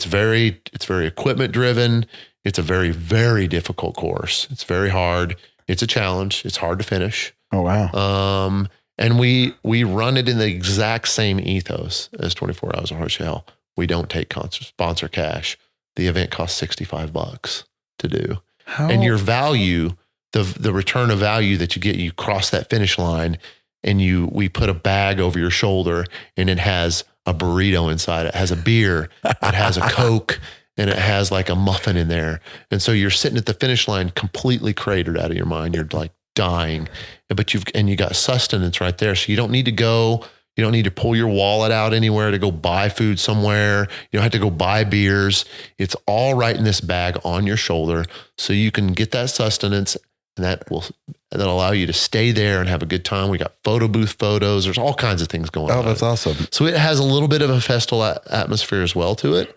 very equipment driven. It's a very, very difficult course. It's very hard. It's a challenge. It's hard to finish. Oh, wow. And we run it in the exact same ethos as 24 Hours of Horseshoe. We don't take sponsor cash. The event costs $65 to do. And your value, the return of value that you get, you cross that finish line, and we put a bag over your shoulder, and it has a burrito inside. It has a beer. It has a Coke. And it has like a muffin in there. And so you're sitting at the finish line completely cratered out of your mind. You're like dying, but you got sustenance right there. So you don't need to pull your wallet out anywhere to go buy food somewhere. You don't have to go buy beers. It's all right in this bag on your shoulder. So you can get that sustenance, and that'll allow you to stay there and have a good time. We got photo booth photos. There's all kinds of things going on. Oh, that's awesome. So it has a little bit of a festival atmosphere as well to it.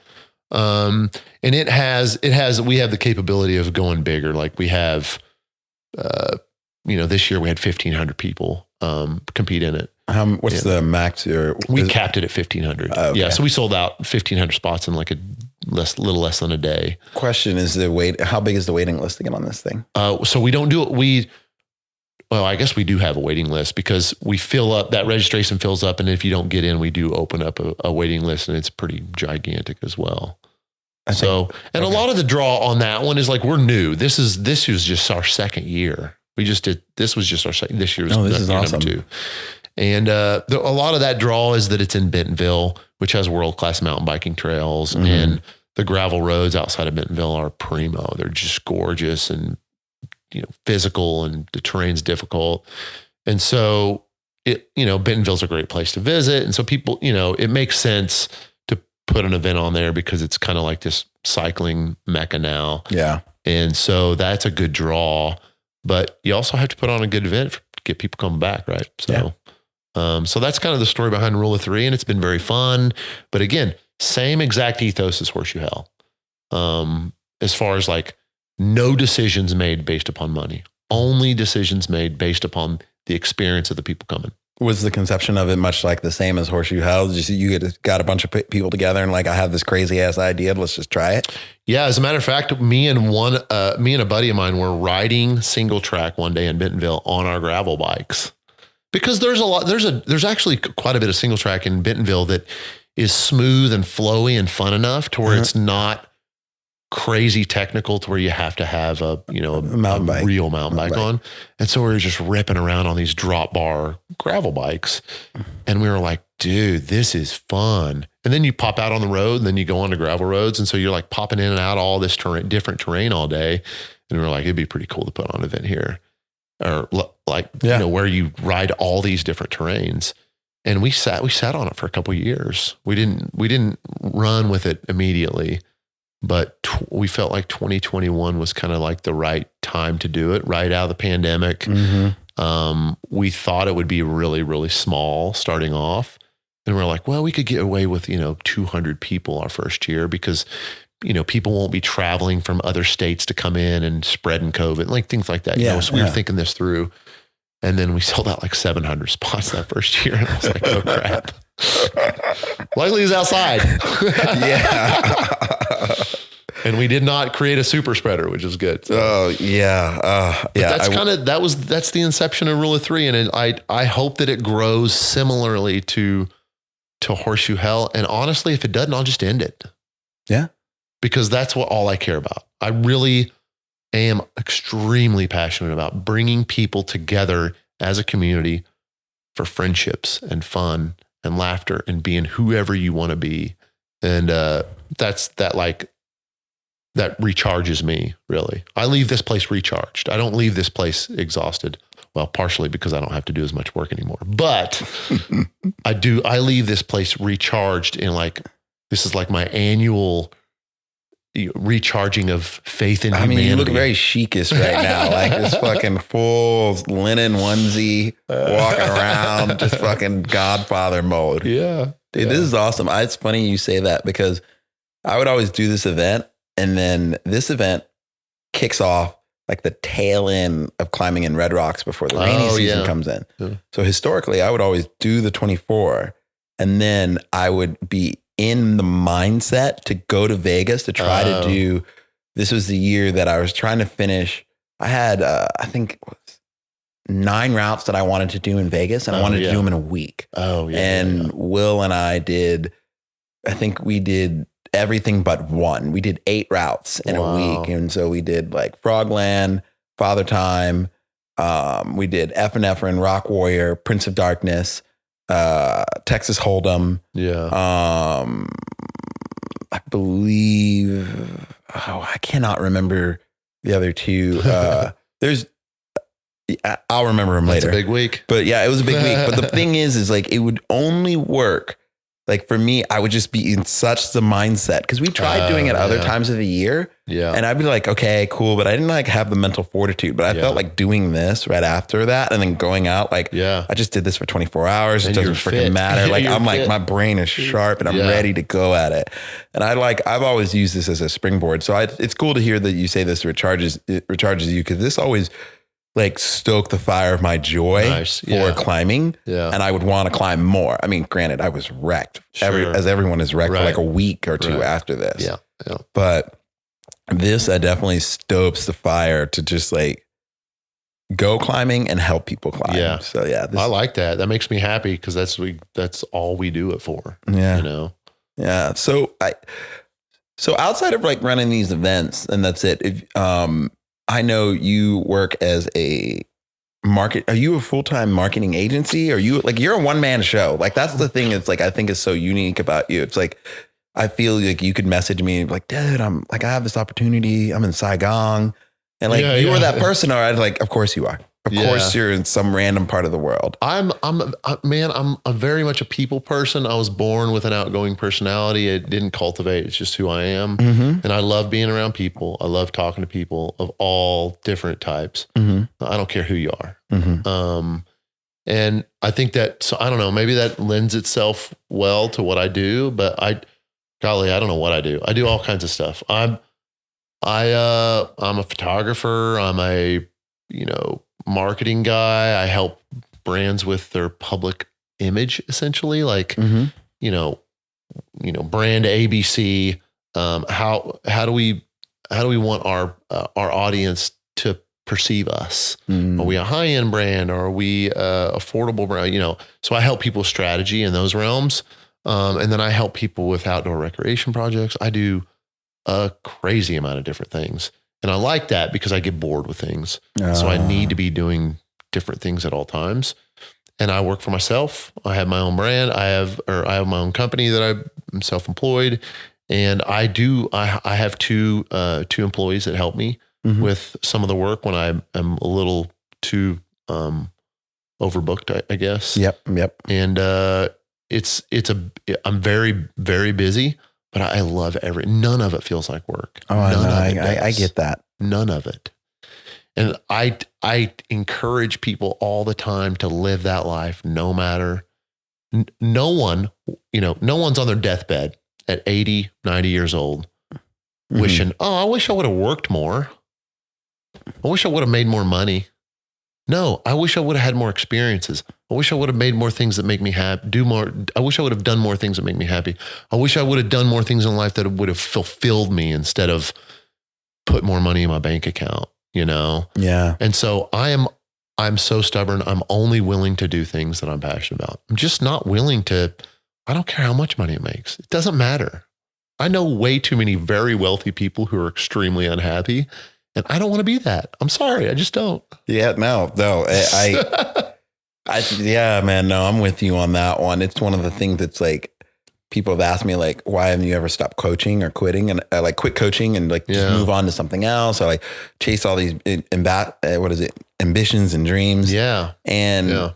And we have the capability of going bigger. Like we have, this year we had 1,500 people, compete in it. What's the max? We capped it at 1,500. Oh, okay. Yeah. So we sold out 1,500 spots in like little less than a day. Question is how big is the waiting list to get on this thing? So we don't do it. Well, I guess we do have a waiting list because we fill up, that registration fills up. And if you don't get in, we do open up a waiting list, and it's pretty gigantic as well. A lot of the draw on that one is like, we're new. This was just our second year. This was just our second, this year was this is awesome. Number 2. And a lot of that draw is that it's in Bentonville, which has world-class mountain biking trails. Mm-hmm. And the gravel roads outside of Bentonville are primo. They're just gorgeous and, physical, and the terrain's difficult. And so Bentonville's a great place to visit. And so people, it makes sense to put an event on there because it's kind of like this cycling mecca now. Yeah. And so that's a good draw, but you also have to put on a good event to get people coming back. Right. So, so that's kind of the story behind Rule of 3, and it's been very fun. But again, same exact ethos as Horseshoe Hell. As far as like, no decisions made based upon money, only decisions made based upon the experience of the people coming. Was the conception of it much like the same as Horseshoe Hell? Just you got a bunch of people together and like, I have this crazy ass idea. Let's just try it. Yeah. As a matter of fact, me and a buddy of mine were riding single track one day in Bentonville on our gravel bikes, because there's actually quite a bit of single track in Bentonville that is smooth and flowy and fun enough to where it's not crazy technical to where you have to have a mountain bike. Real mountain bike on. And so we were just ripping around on these drop bar gravel bikes. And we were like, dude, this is fun. And then you pop out on the road and then you go onto gravel roads. And so you're like popping in and out all this different terrain all day. And we were like, it'd be pretty cool to put on an event here, or like, where you ride all these different terrains. And we sat on it for a couple of years. We didn't run with it immediately. But we felt like 2021 was kind of like the right time to do it, right out of the pandemic. We thought it would be really, really small starting off. And we're like, well, we could get away with, 200 people our first year because, people won't be traveling from other states to come in and spreading COVID, like things like that. So we were thinking this through. And then we sold out like 700 spots that first year. And I was like, oh, crap. Luckily, he's outside. And we did not create a super spreader, which is good. So. Oh yeah. That's the inception of Rule of Three. And I hope that it grows similarly to Horseshoe Hell. And honestly, if it doesn't, I'll just end it. Yeah. Because that's all I care about. I really am extremely passionate about bringing people together as a community for friendships and fun and laughter and being whoever you want to be. And that recharges me, really. I leave this place recharged. I don't leave this place exhausted. Well, partially because I don't have to do as much work anymore. But I leave this place recharged in this is like my annual recharging of faith in humanity. You look very chicish right now, like this fucking full linen onesie, walking around, just fucking Godfather mode. Yeah. Dude, this is awesome. It's funny you say that because I would always do this event, and then this event kicks off like the tail end of climbing in Red Rocks before the rainy season comes in. Yeah. So historically, I would always do the 24, and then I would be in the mindset to go to Vegas to try to do, this was the year that I was trying to finish. I had, I think 9 routes that I wanted to do in Vegas, and I wanted to do them in a week. Will and I did, I think we did everything but one. We did 8 routes in a week. And so we did like Frogland, Father Time. We did Epinephrine, Rock Warrior, Prince of Darkness, Texas Hold'em. Yeah. I believe, I cannot remember the other 2. I'll remember them later. It's a big week. But yeah, it was a big week. But the thing is like, it would only work. Like for me, I would just be in such the mindset because we tried doing it other times of the year. Yeah. And I'd be like, okay, cool. But I didn't like have the mental fortitude, but I felt like doing this right after that and then going out, like, I just did this for 24 hours. It doesn't freaking matter. Like I'm like, my brain is sharp and I'm ready to go at it. And I've always used this as a springboard. So it's cool to hear that you say this recharges you, because this always like stoke the fire of my joy for climbing. Yeah. And I would want to climb more. I mean, granted, I was wrecked as everyone is wrecked for like a week or 2 after this. Yeah. Yeah. But this definitely stokes the fire to just like go climbing and help people climb. Yeah. So yeah, I like that. That makes me happy because that's all we do it for. Yeah. Yeah. So outside of like running these events and that's it. If, I know you work as a are you a full-time marketing agency? Are you like, you're a one-man show? Like that's the thing. It's like, I think is so unique about you. It's like, I feel like you could message me like, dude, I'm like, I have this opportunity. I'm in Saigon. And like, you were that person. Or I'd like, of course you are. Of course you're in some random part of the world. I'm very much a people person. I was born with an outgoing personality. It didn't cultivate. It's just who I am. Mm-hmm. And I love being around people. I love talking to people of all different types. Mm-hmm. I don't care who you are. Mm-hmm. And I think that, so I don't know, maybe that lends itself well to what I do, but I don't know what I do. I do all kinds of stuff. I'm a photographer. I'm a, marketing guy. I help brands with their public image, essentially, like, brand ABC. How do we want our audience to perceive us? Are we a high-end brand? Or are we affordable brand? So I help people with strategy in those realms. And then I help people with outdoor recreation projects. I do a crazy amount of different things. And I like that because I get bored with things. So I need to be doing different things at all times. And I work for myself. I have my own brand. I have my own company that I'm self-employed. And I have two employees that help me with some of the work when I'm a little too overbooked, I guess. Yep. And I'm very, very busy, but I love none of it feels like work. Oh, I get that. None of it. And I encourage people all the time to live that life, no matter, no one's on their deathbed at 80, 90 years old, wishing, I wish I would have worked more. I wish I would have made more money. No, I wish I would have had more experiences. I wish I would have made more things that make me happy, I wish I would have done more things that make me happy. I wish I would have done more things in life that would have fulfilled me instead of put more money in my bank account, Yeah. And so I'm so stubborn. I'm only willing to do things that I'm passionate about. I'm just not willing to, I don't care how much money it makes. It doesn't matter. I know way too many very wealthy people who are extremely unhappy, and I don't want to be that. I'm sorry. I just don't. Yeah, no. Yeah, man, no, I'm with you on that one. It's one of the things that's like, people have asked me like, why haven't you ever stopped coaching or quitting? And I like quit coaching and like just move on to something else. Or like chase all these ambitions and dreams. Yeah. And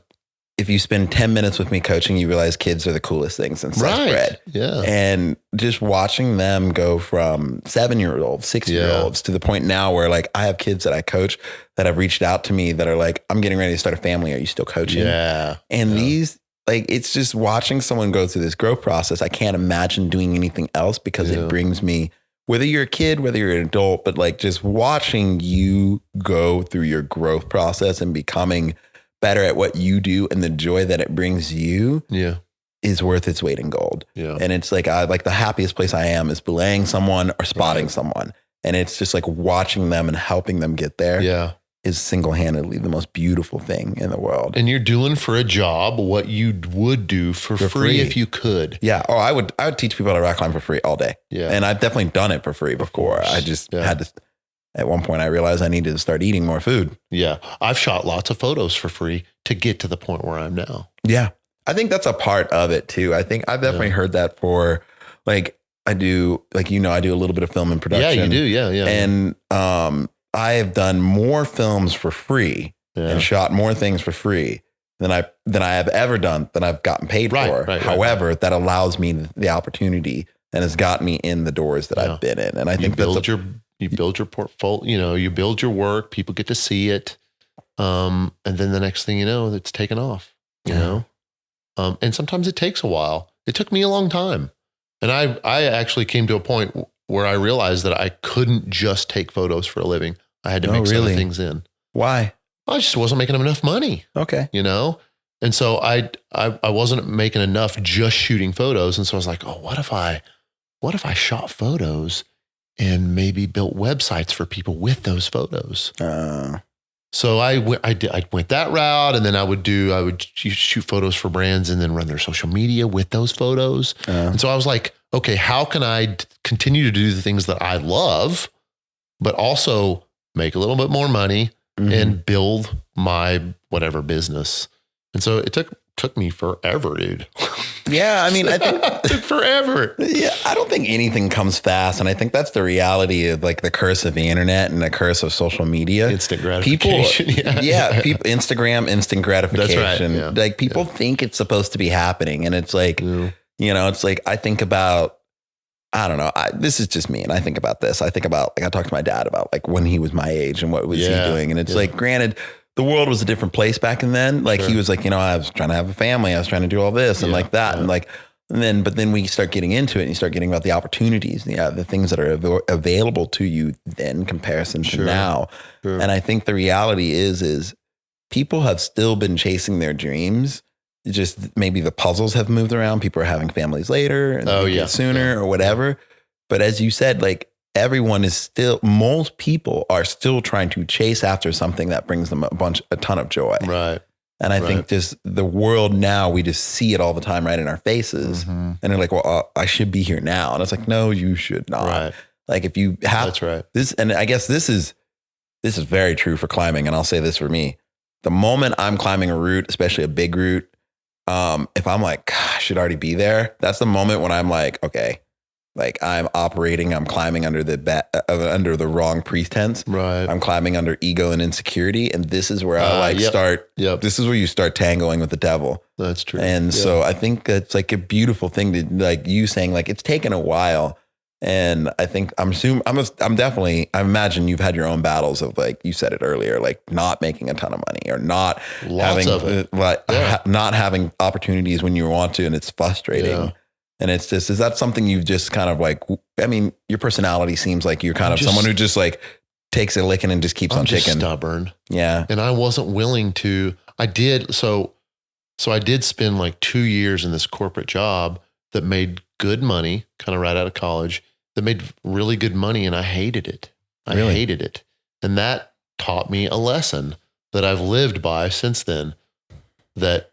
if you spend 10 minutes with me coaching, you realize kids are the coolest things since sliced bread. Yeah. And just watching them go from 7-year-olds, 6-year-olds to the point now where like I have kids that I coach that have reached out to me that are like, I'm getting ready to start a family. Are you still coaching? Yeah. And these, like, it's just watching someone go through this growth process. I can't imagine doing anything else because it brings me, whether you're a kid, whether you're an adult, but like just watching you go through your growth process and becoming better at what you do and the joy that it brings you is worth its weight in gold. Yeah. And it's like, the happiest place I am is belaying someone or spotting someone. And it's just like watching them and helping them get there. Yeah. Is single-handedly the most beautiful thing in the world. And you're doing for a job what you would do for free if you could. Yeah. Oh, I would teach people how to rock climb for free all day. Yeah. And I've definitely done it for free before. I just had to, at one point I realized I needed to start eating more food. Yeah. I've shot lots of photos for free to get to the point where I'm now. Yeah. I think that's a part of it too. I think I've definitely heard that for like, I do a little bit of film and production. Yeah, you do. Yeah. And, I have done more films for free and shot more things for free than I have ever done that I've gotten paid for. However, that allows me the opportunity and has got me in the doors that I've been in. And I think you build your portfolio, you build your work, people get to see it. And then the next thing you know, it's taken off, you know? And sometimes it takes a while. It took me a long time. And I actually came to a point where I realized that I couldn't just take photos for a living. I had to mix other things in. Why? I just wasn't making enough money. Okay. And so I wasn't making enough just shooting photos. And so I was like, oh, what if I shot photos and maybe built websites for people with those photos? So I went that route, and then I would shoot photos for brands and then run their social media with those photos. And so I was like, okay, how can I continue to do the things that I love, but also make a little bit more money and build my whatever business? And so it took me forever, dude. Yeah. I mean, I think it took forever. Yeah. I don't think anything comes fast. And I think that's the reality of like the curse of the internet and the curse of social media. Instant gratification. People, Instagram, instant gratification. That's right. Yeah. Like people think it's supposed to be happening. And it's like, it's like, I think about, I don't know. This is just me. And I think about this. I think about, like, I talked to my dad about like when he was my age and what was he doing. And it's like, granted, the world was a different place back then. Like he was like, I was trying to have a family. I was trying to do all this and like that. And like, but then we start getting into it and you start getting about the opportunities, the things that are available to you then in comparison to now. And I think the reality is people have still been chasing their dreams. Just maybe the puzzles have moved around. People are having families later and sooner or whatever. But as you said, like most people are still trying to chase after something that brings them a ton of joy. Right. And I think just the world now, we just see it all the time right in our faces. And they're like, well, I should be here now. And it's like, no, you should not. Like if you have That's right. this, and I guess this is very true for climbing. And I'll say this for me, the moment I'm climbing a route, especially a big route, if I'm like, I should already be there, that's the moment when I'm like, okay, like I'm climbing under the wrong pretense. Right. I'm climbing under ego and insecurity. And this is where I start. Yep. This is where you start tangling with the devil. That's true. And so I think that's like a beautiful thing to, like you saying, like, it's taken a while. And I think I imagine you've had your own battles of, like you said it earlier, like not making a ton of money or not not having opportunities when you want to. And it's frustrating. Yeah. And it's just, is that something you've just kind of like, I mean, your personality seems like you're kind of someone who just like takes a licking and just keeps on chicken. Stubborn. Yeah. And I wasn't willing to, I did spend like 2 years in this corporate job that made good money, kind of right out of college, that made really good money. And I hated it. I hated it. And that taught me a lesson that I've lived by since then, that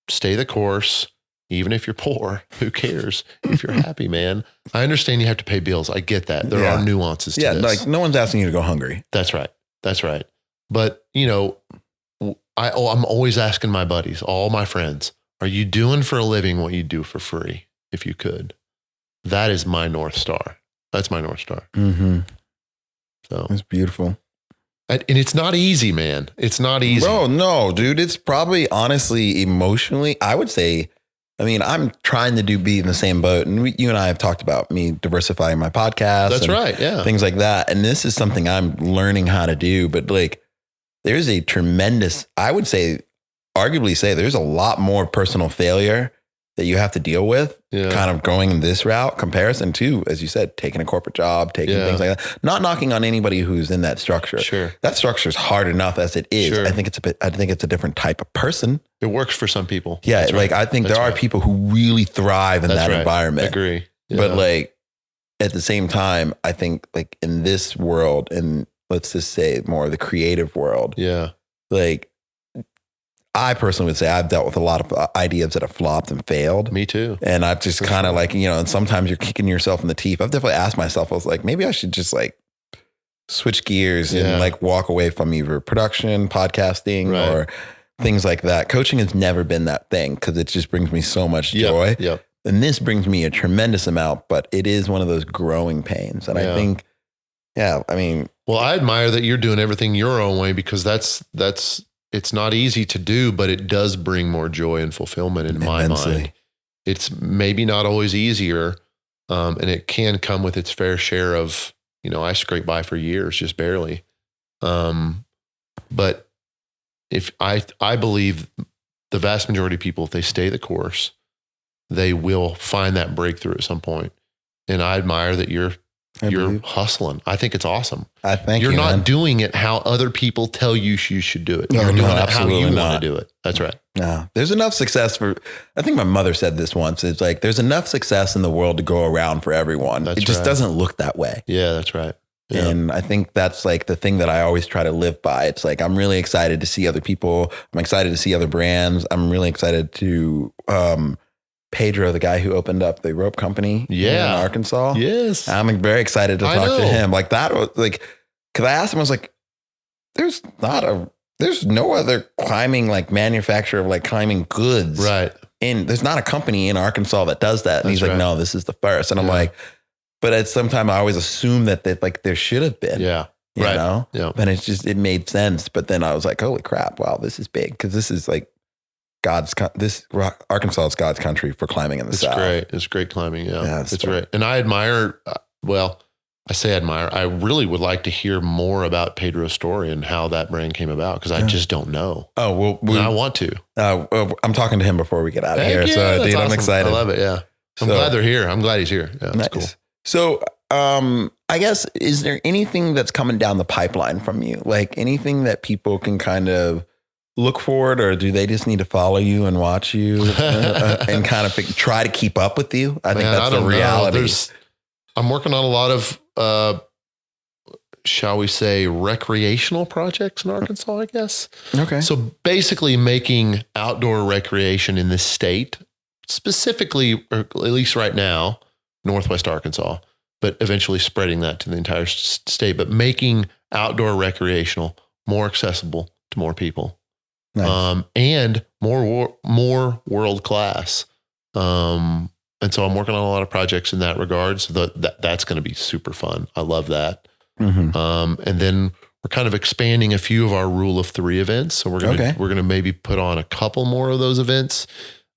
stay the course. Even if you're poor, who cares? If you're happy, man. I understand you have to pay bills. I get that. There are nuances to this. Like no one's asking you to go hungry. That's right. That's right. But, you know, I'm always asking my buddies, all my friends, are you doing for a living what you do for free? If you could. That is my North Star. That's my North Star. Mm-hmm. So it's beautiful. And it's not easy, man. It's not easy. Bro, no, dude. It's probably honestly, emotionally, I would say, I mean, I'm trying to be in the same boat. And you and I have talked about me diversifying my podcast. That's right. Yeah. Things like that. And this is something I'm learning how to do. But like, there's a tremendous, I would say, arguably say there's a lot more personal failure that you have to deal with kind of going this route comparison to, as you said, taking a corporate job, taking things like that. Not knocking on anybody who's in that structure. Sure. That structure is hard enough as it is. Sure. I think it's a different type of person. It works for some people. Yeah. That's like, right. I think there are people who really thrive in that environment. I agree. Yeah. But like, at the same time, I think like in this world, and let's just say more the creative world. Yeah. Like, I personally would say I've dealt with a lot of ideas that have flopped and failed. Me too. And I've just kind of like, you know, and sometimes you're kicking yourself in the teeth. I've definitely asked myself, I was like, maybe I should just like switch gears and like walk away from either production, podcasting, or things like that. Coaching has never been that thing because it just brings me so much joy. Yep. And this brings me a tremendous amount, but it is one of those growing pains. And I think, I mean. Well, I admire that you're doing everything your own way, because it's not easy to do, but it does bring more joy and fulfillment in my mind. It's maybe not always easier. And it can come with its fair share of, you know, I scraped by for years, just barely. But if I believe the vast majority of people, if they stay the course, they will find that breakthrough at some point. And I admire that you're hustling. I think it's awesome. I think you're not doing it how other people tell you should do it. You're doing it how you want to do it. That's right. No, there's enough success I think my mother said this once. It's like, there's enough success in the world to go around for everyone. It just doesn't look that way. Yeah, that's right. Yeah. And I think that's like the thing that I always try to live by. It's like, I'm really excited to see other people. I'm excited to see other brands. I'm really excited to, Pedro, the guy who opened up the rope company in Arkansas. Yes. I'm very excited to talk to him. Like that was like, cause I asked him, I was like, there's no other climbing like manufacturer of like climbing goods. Right. And there's not a company in Arkansas that does that. And he's like, no, this is the first. And I'm like, but at some time I always assumed that like there should have been. Yeah. You know? Yeah. And it made sense. But then I was like, holy crap, wow, this is big. Cause this is like, Arkansas is God's country for climbing in the South. It's great climbing. Yeah, it's great. And I admire, I really would like to hear more about Pedro's story and how that brand came about, because I just don't know. Oh, well, I want to. I'm talking to him before we get out of here. So, dude, awesome. I'm excited. I love it. Yeah. I'm glad they're here. I'm glad he's here. Yeah, nice. That's cool. So, I guess, is there anything that's coming down the pipeline from you? Like anything that people can kind of look forward, or do they just need to follow you and watch you and kind of try to keep up with you? I think that's the reality. I'm working on a lot of, shall we say, recreational projects in Arkansas, I guess. Okay. So basically making outdoor recreation in this state, specifically, or at least right now, Northwest Arkansas, but eventually spreading that to the entire state, but making outdoor recreational more accessible to more people. Nice. And more world class. And so I'm working on a lot of projects in that regard. So that's going to be super fun. I love that. Mm-hmm. And then we're kind of expanding a few of our Rule of 3 events. So we're going to maybe put on a couple more of those events.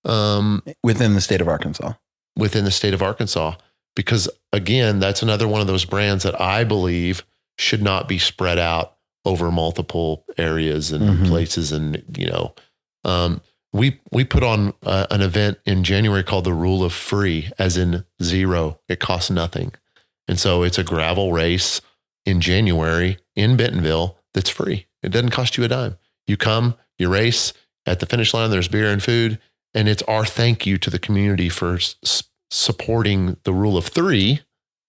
Within the state of Arkansas. Because again, that's another one of those brands that I believe should not be spread out over multiple areas and places. And, we put on an event in January called the Rule of Free, as in 0. It costs nothing. And so it's a gravel race in January in Bentonville that's free. It doesn't cost you a dime. You come, you race, at the finish line, there's beer and food. And it's our thank you to the community for supporting the Rule of 3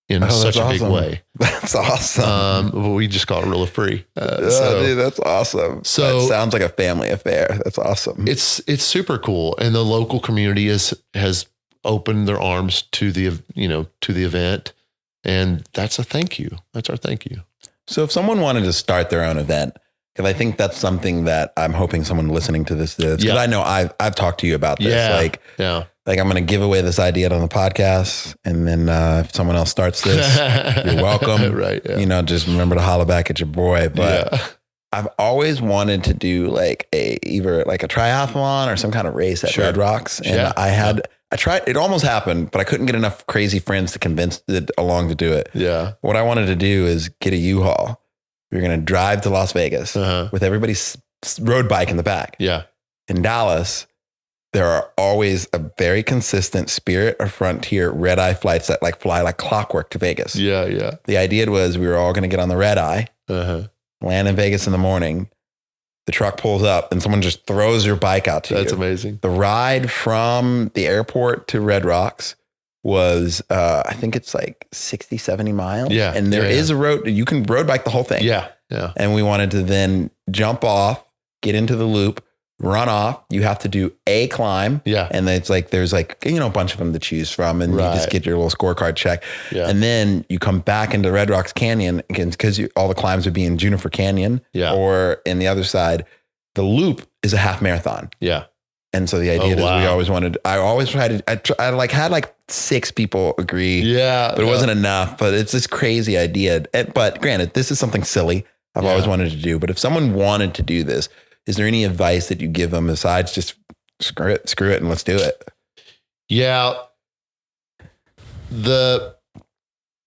in such a big way. That's awesome. We just call it Rule of Free. Dude, that's awesome. So that sounds like a family affair. That's awesome. It's super cool. And the local community has opened their arms to the event. And that's a thank you. That's our thank you. So if someone wanted to start their own event, because I think that's something that I'm hoping someone listening to this does. Because I know I've talked to you about this. Like I'm going to give away this idea on the podcast, and then if someone else starts this, you're welcome. Right. Yeah. Just remember to holler back at your boy. But I've always wanted to do either a triathlon or some kind of race at Red Rocks, and I tried. It almost happened, but I couldn't get enough crazy friends to convince it along to do it. Yeah. What I wanted to do is get a U-Haul. We're going to drive to Las Vegas with everybody's road bike in the back. Yeah. In Dallas, there are always a very consistent Spirit or Frontier red-eye flights that fly like clockwork to Vegas. Yeah, yeah. The idea was we were all going to get on the red-eye, land in Vegas in the morning. The truck pulls up and someone just throws your bike out to you. That's amazing. The ride from the airport to Red Rocks was, I think it's 60, 70 miles. Yeah. And there is a road, you can road bike the whole thing. Yeah. Yeah. And we wanted to then jump off, get into the loop, run off. You have to do a climb. Yeah. And it's there's a bunch of them to choose from, and you just get your little scorecard check. Yeah. And then you come back into Red Rocks Canyon because all the climbs would be in Juniper Canyon. Yeah. Or in the other side, the loop is a half marathon. Yeah. And so the idea is we always wanted, I always tried to, I had 6 people agree. Yeah. But it wasn't enough, but it's this crazy idea. But granted, this is something silly I've always wanted to do. But if someone wanted to do this, is there any advice that you give them besides just screw it and let's do it? Yeah.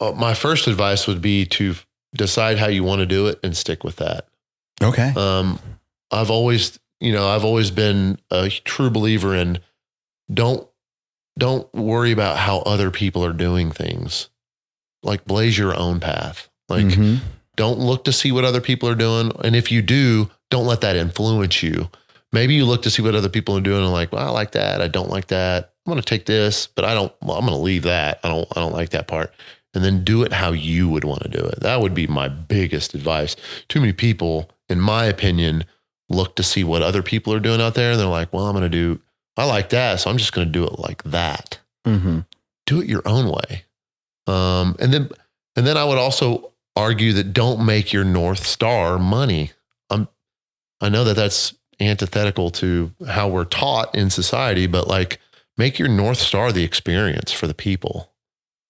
My first advice would be to decide how you want to do it and stick with that. Okay. I've always been a true believer in don't worry about how other people are doing things. Blaze your own path. Don't look to see what other people are doing. And if you do, don't let that influence you. Maybe you look to see what other people are doing and well, I like that. I don't like that. I'm going to take this, but I'm going to leave that. I don't like that part. And then do it how you would want to do it. That would be my biggest advice. Too many people, in my opinion, look to see what other people are doing out there. And they're well, I like that. So I'm just going to do it like that. Mm-hmm. Do it your own way. And then I would also argue that don't make your North Star money. I know that that's antithetical to how we're taught in society, but make your North Star the experience for the people.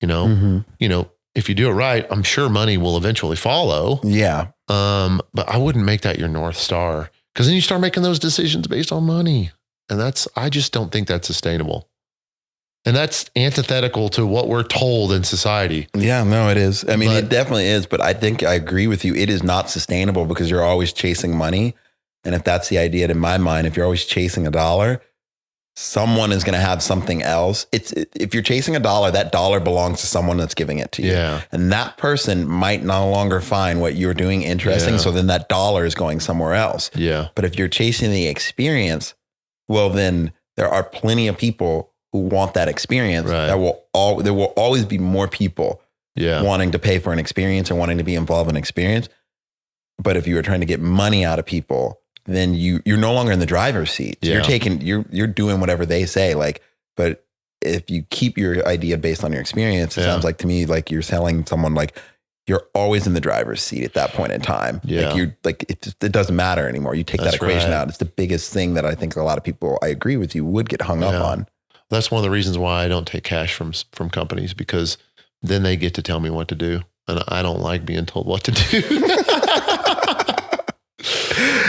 If you do it right, I'm sure money will eventually follow. Yeah. But I wouldn't make that your North Star, because then you start making those decisions based on money. And I just don't think that's sustainable. And that's antithetical to what we're told in society. Yeah, no, it is. It definitely is. But I think I agree with you. It is not sustainable because you're always chasing money. And if that's the idea in my mind, if you're always chasing a dollar, someone is going to have something else. If you're chasing a dollar, that dollar belongs to someone that's giving it to you. Yeah. And that person might no longer find what you're doing interesting. Yeah. So then that dollar is going somewhere else. Yeah. But if you're chasing the experience, well, then there are plenty of people who want that experience. Right. There will always be more people wanting to pay for an experience or wanting to be involved in an experience. But if you are trying to get money out of people, then you're no longer in the driver's seat. Yeah. You're doing whatever they say. But if you keep your idea based on your experience, it sounds like to me, like you're selling someone like you're always in the driver's seat at that point in time. Yeah. It doesn't matter anymore. You take that equation out. It's the biggest thing that I think a lot of people, I agree with you, would get hung up on. That's one of the reasons why I don't take cash from companies, because then they get to tell me what to do. And I don't like being told what to do.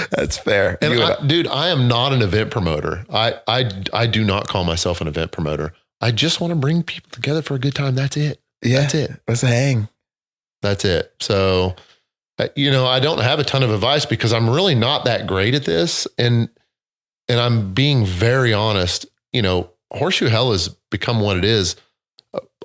That's fair. And dude, I am not an event promoter. I do not call myself an event promoter. I just want to bring people together for a good time. That's it. Yeah. That's it. Let's hang. That's it. So, I don't have a ton of advice because I'm really not that great at this. And I'm being very honest, Horseshoe Hell has become what it is.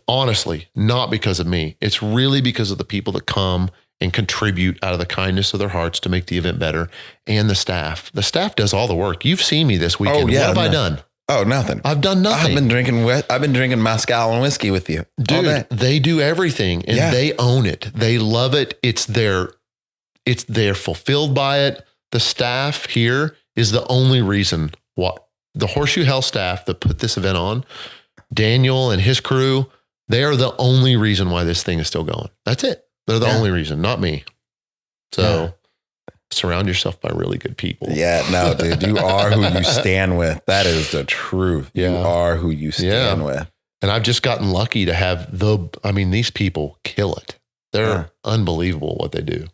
Honestly, not because of me. It's really because of the people that come and contribute out of the kindness of their hearts to make the event better, and the staff. The staff does all the work. You've seen me this weekend. What have I done? Oh, nothing. I've done nothing. I've been drinking mezcal and whiskey with you. Dude, they do everything and they own it. They love it. They're fulfilled by it. The staff here is the only reason why the Horseshoe Hell staff that put this event on, Daniel and his crew, they are the only reason why this thing is still going. That's it. They're the only reason, not me. So surround yourself by really good people. Yeah, no, dude, you are who you stand with. That is the truth. You are who you stand with. And I've just gotten lucky to have these people kill it. They're unbelievable what they do.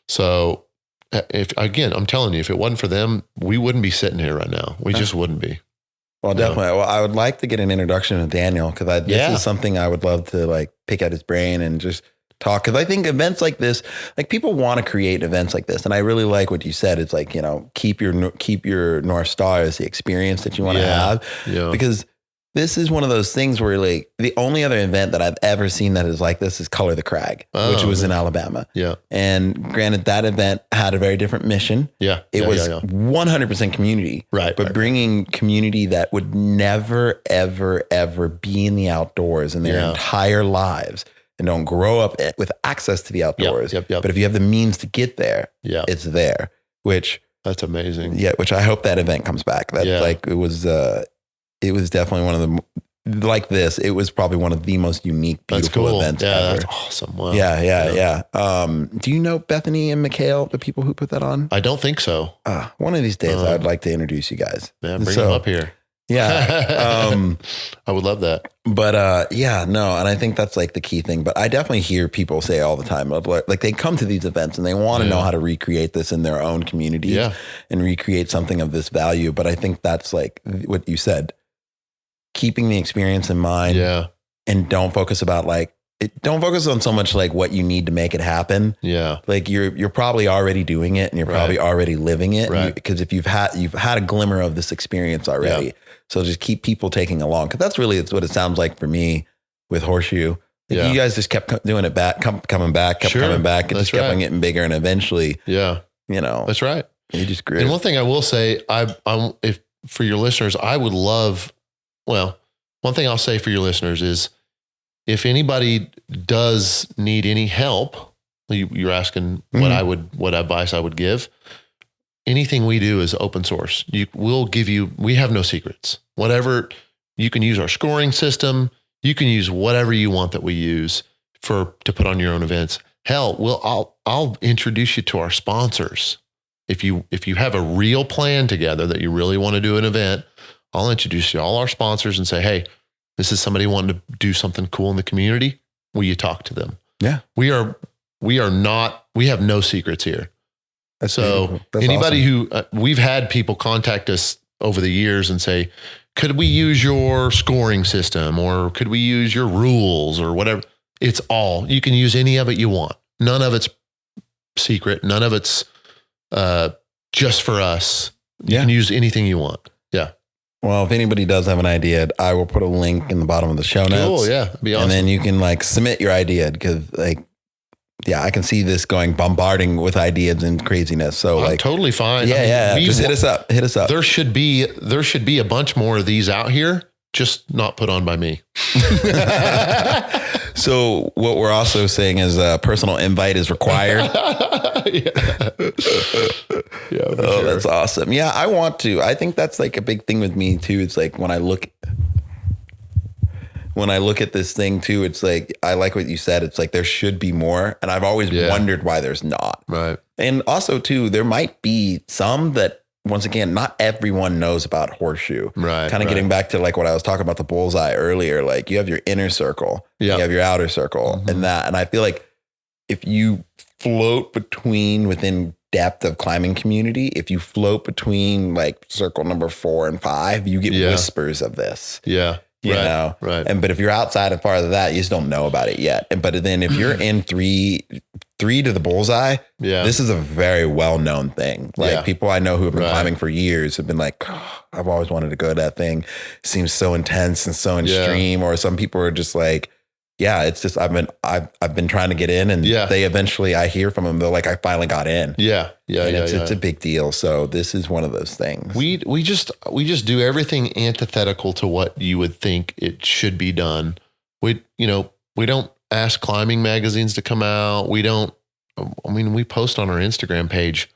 So I'm telling you, if it wasn't for them, we wouldn't be sitting here right now. We just wouldn't be. Well, definitely. Well, I would like to get an introduction to Daniel, because this is something I would love to like pick at his brain and just talk. Because I think events like this, like people want to create events like this, and I really like what you said. It's like, keep your North Star as the experience that you want to have. Yeah. Because this is one of those things where like the only other event that I've ever seen that is like this is Color the Crag, which was in Alabama. Yeah. And granted, that event had a very different mission. Yeah. It was 100% community. Right. But bringing community that would never, ever, ever be in the outdoors in their entire lives and don't grow up with access to the outdoors. But if you have the means to get there, it's there, that's amazing. Yeah. Which I hope that event comes back. It was definitely one of the, like this, it was probably one of the most unique, beautiful events ever. That's awesome. Wow. Yeah. Do you know Bethany and Mikhail, the people who put that on? I don't think so. One of these days, I'd like to introduce you guys. Man, bring them up here. Yeah. I would love that. But and I think that's like the key thing. But I definitely hear people say all the time, like they come to these events and they want to know how to recreate this in their own community and recreate something of this value. But I think that's like what you said. Keeping the experience in mind, and don't focus on so much like what you need to make it happen. Yeah, like you're probably already doing it, and you're probably already living it. Right. Because if you've had a glimmer of this experience already, so just keep people taking along. Because that's really what it sounds like for me with Horseshoe. Like you guys just kept doing it coming back, and just kept getting bigger, and eventually, that's right. You just grew. And one thing I will say, if for your listeners, I would love. Well, one thing I'll say for your listeners is if anybody does need any help, you're asking what advice I would give. Anything we do is open source. We have no secrets. Whatever, you can use our scoring system. You can use whatever you want that we use to put on your own events. Hell, I'll introduce you to our sponsors. If you have a real plan together that you really want to do an event, I'll introduce you to all our sponsors and say, hey, this is somebody wanting to do something cool in the community. Will you talk to them? Yeah. We have no secrets here. That's anybody awesome. Who we've had people contact us over the years and say, could we use your scoring system or could we use your rules or whatever? You can use any of it you want. None of it's secret. None of it's just for us. You can use anything you want. Yeah. Well, if anybody does have an idea, I will put a link in the bottom of the show notes. Cool, yeah. That'd be awesome. And then you can like submit your idea because I can see this going bombarding with ideas and craziness. So I'm totally fine. Yeah. Just hit us up. There should be a bunch more of these out here, just not put on by me. So what we're also saying is a personal invite is required. Sure. That's awesome. Yeah, I want to. I think that's like a big thing with me too. It's like when I look, when I look at this thing too, it's like, I like what you said. It's like, there should be more. And I've always wondered why there's not. Right. And also too, there might be some that, once again, not everyone knows about Horseshoe. Right. Kind of getting back to like what I was talking about the bullseye earlier, like you have your inner circle, you have your outer circle and that. And I feel like if you float within depth of climbing community, if you float between like circle number 4 and 5, you get whispers of this. Yeah. You know? Right. But if you're outside and farther than that, you just don't know about it yet. But then if you're in 3 to the bullseye, this is a very well-known thing. Like people I know who have been climbing for years have been like, oh, I've always wanted to go to that thing. It seems so intense and so extreme. Or some people are just like, it's just, I've been trying to get in, and they eventually, I hear from them, they're like, I finally got in. It's a big deal. So this is one of those things. We just do everything antithetical to what you would think it should be done. We don't ask climbing magazines to come out. We post on our Instagram page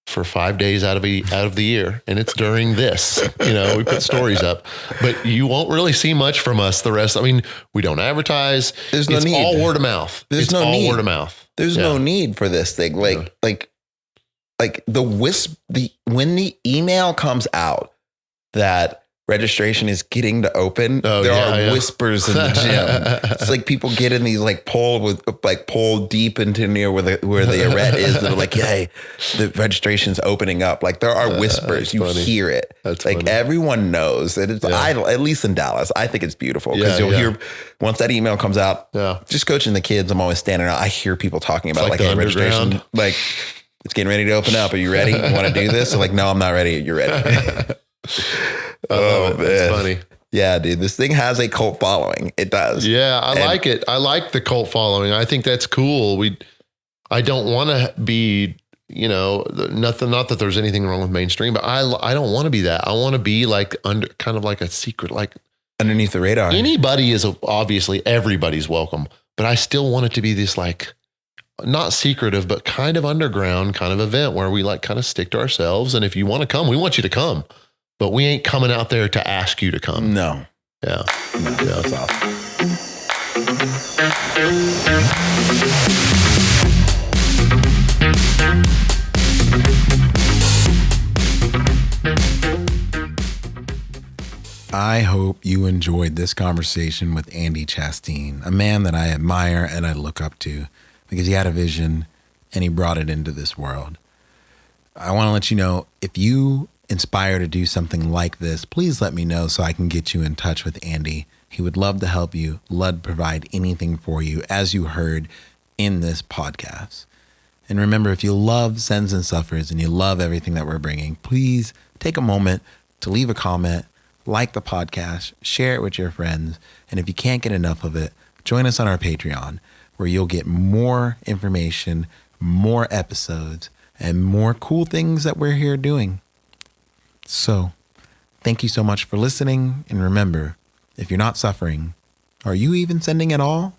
for 5 days out of the year, and it's during this, we put stories up, but you won't really see much from us the rest. I mean, we don't advertise. There's no need. All word of mouth. There's no need. Word of mouth. There's no need for this thing. Like when the email comes out that registration is getting to open, there are whispers in the gym. It's like people get in these pole deep into near where the arete is. They're like, hey, the registration's opening up. Like there are whispers. You hear it. That's like funny. Everyone knows that it's, at least in Dallas, I think it's beautiful because you'll hear once that email comes out, just coaching the kids. I'm always standing out. I hear people talking about hey, registration, like it's getting ready to open up. Are you ready? You want to do this? So like, no, I'm not ready. You're ready. Oh, that's funny. Yeah, dude, this thing has a cult following. It does. Yeah, I like it. I like the cult following. I think that's cool. I don't want to be, not that there's anything wrong with mainstream, but I don't want to be that. I want to be like kind of like a secret, like underneath the radar. Anybody is obviously everybody's welcome, but I still want it to be this like not secretive, but kind of underground kind of event where we like kind of stick to ourselves. And if you want to come, we want you to come. But we ain't coming out there to ask you to come. No. Yeah. No, that's awesome. I hope you enjoyed this conversation with Andy Chasteen, a man that I admire and I look up to because he had a vision and he brought it into this world. I want to let you know, if you inspire to do something like this, please let me know so I can get you in touch with Andy. He would love to help you, love to provide anything for you, as you heard in this podcast. And remember, if you love Sends and Suffers and you love everything that we're bringing, please take a moment to leave a comment, like the podcast, share it with your friends. And if you can't get enough of it, join us on our Patreon, where you'll get more information, more episodes, and more cool things that we're here doing. So, thank you so much for listening. And remember, if you're not suffering, are you even sending at all?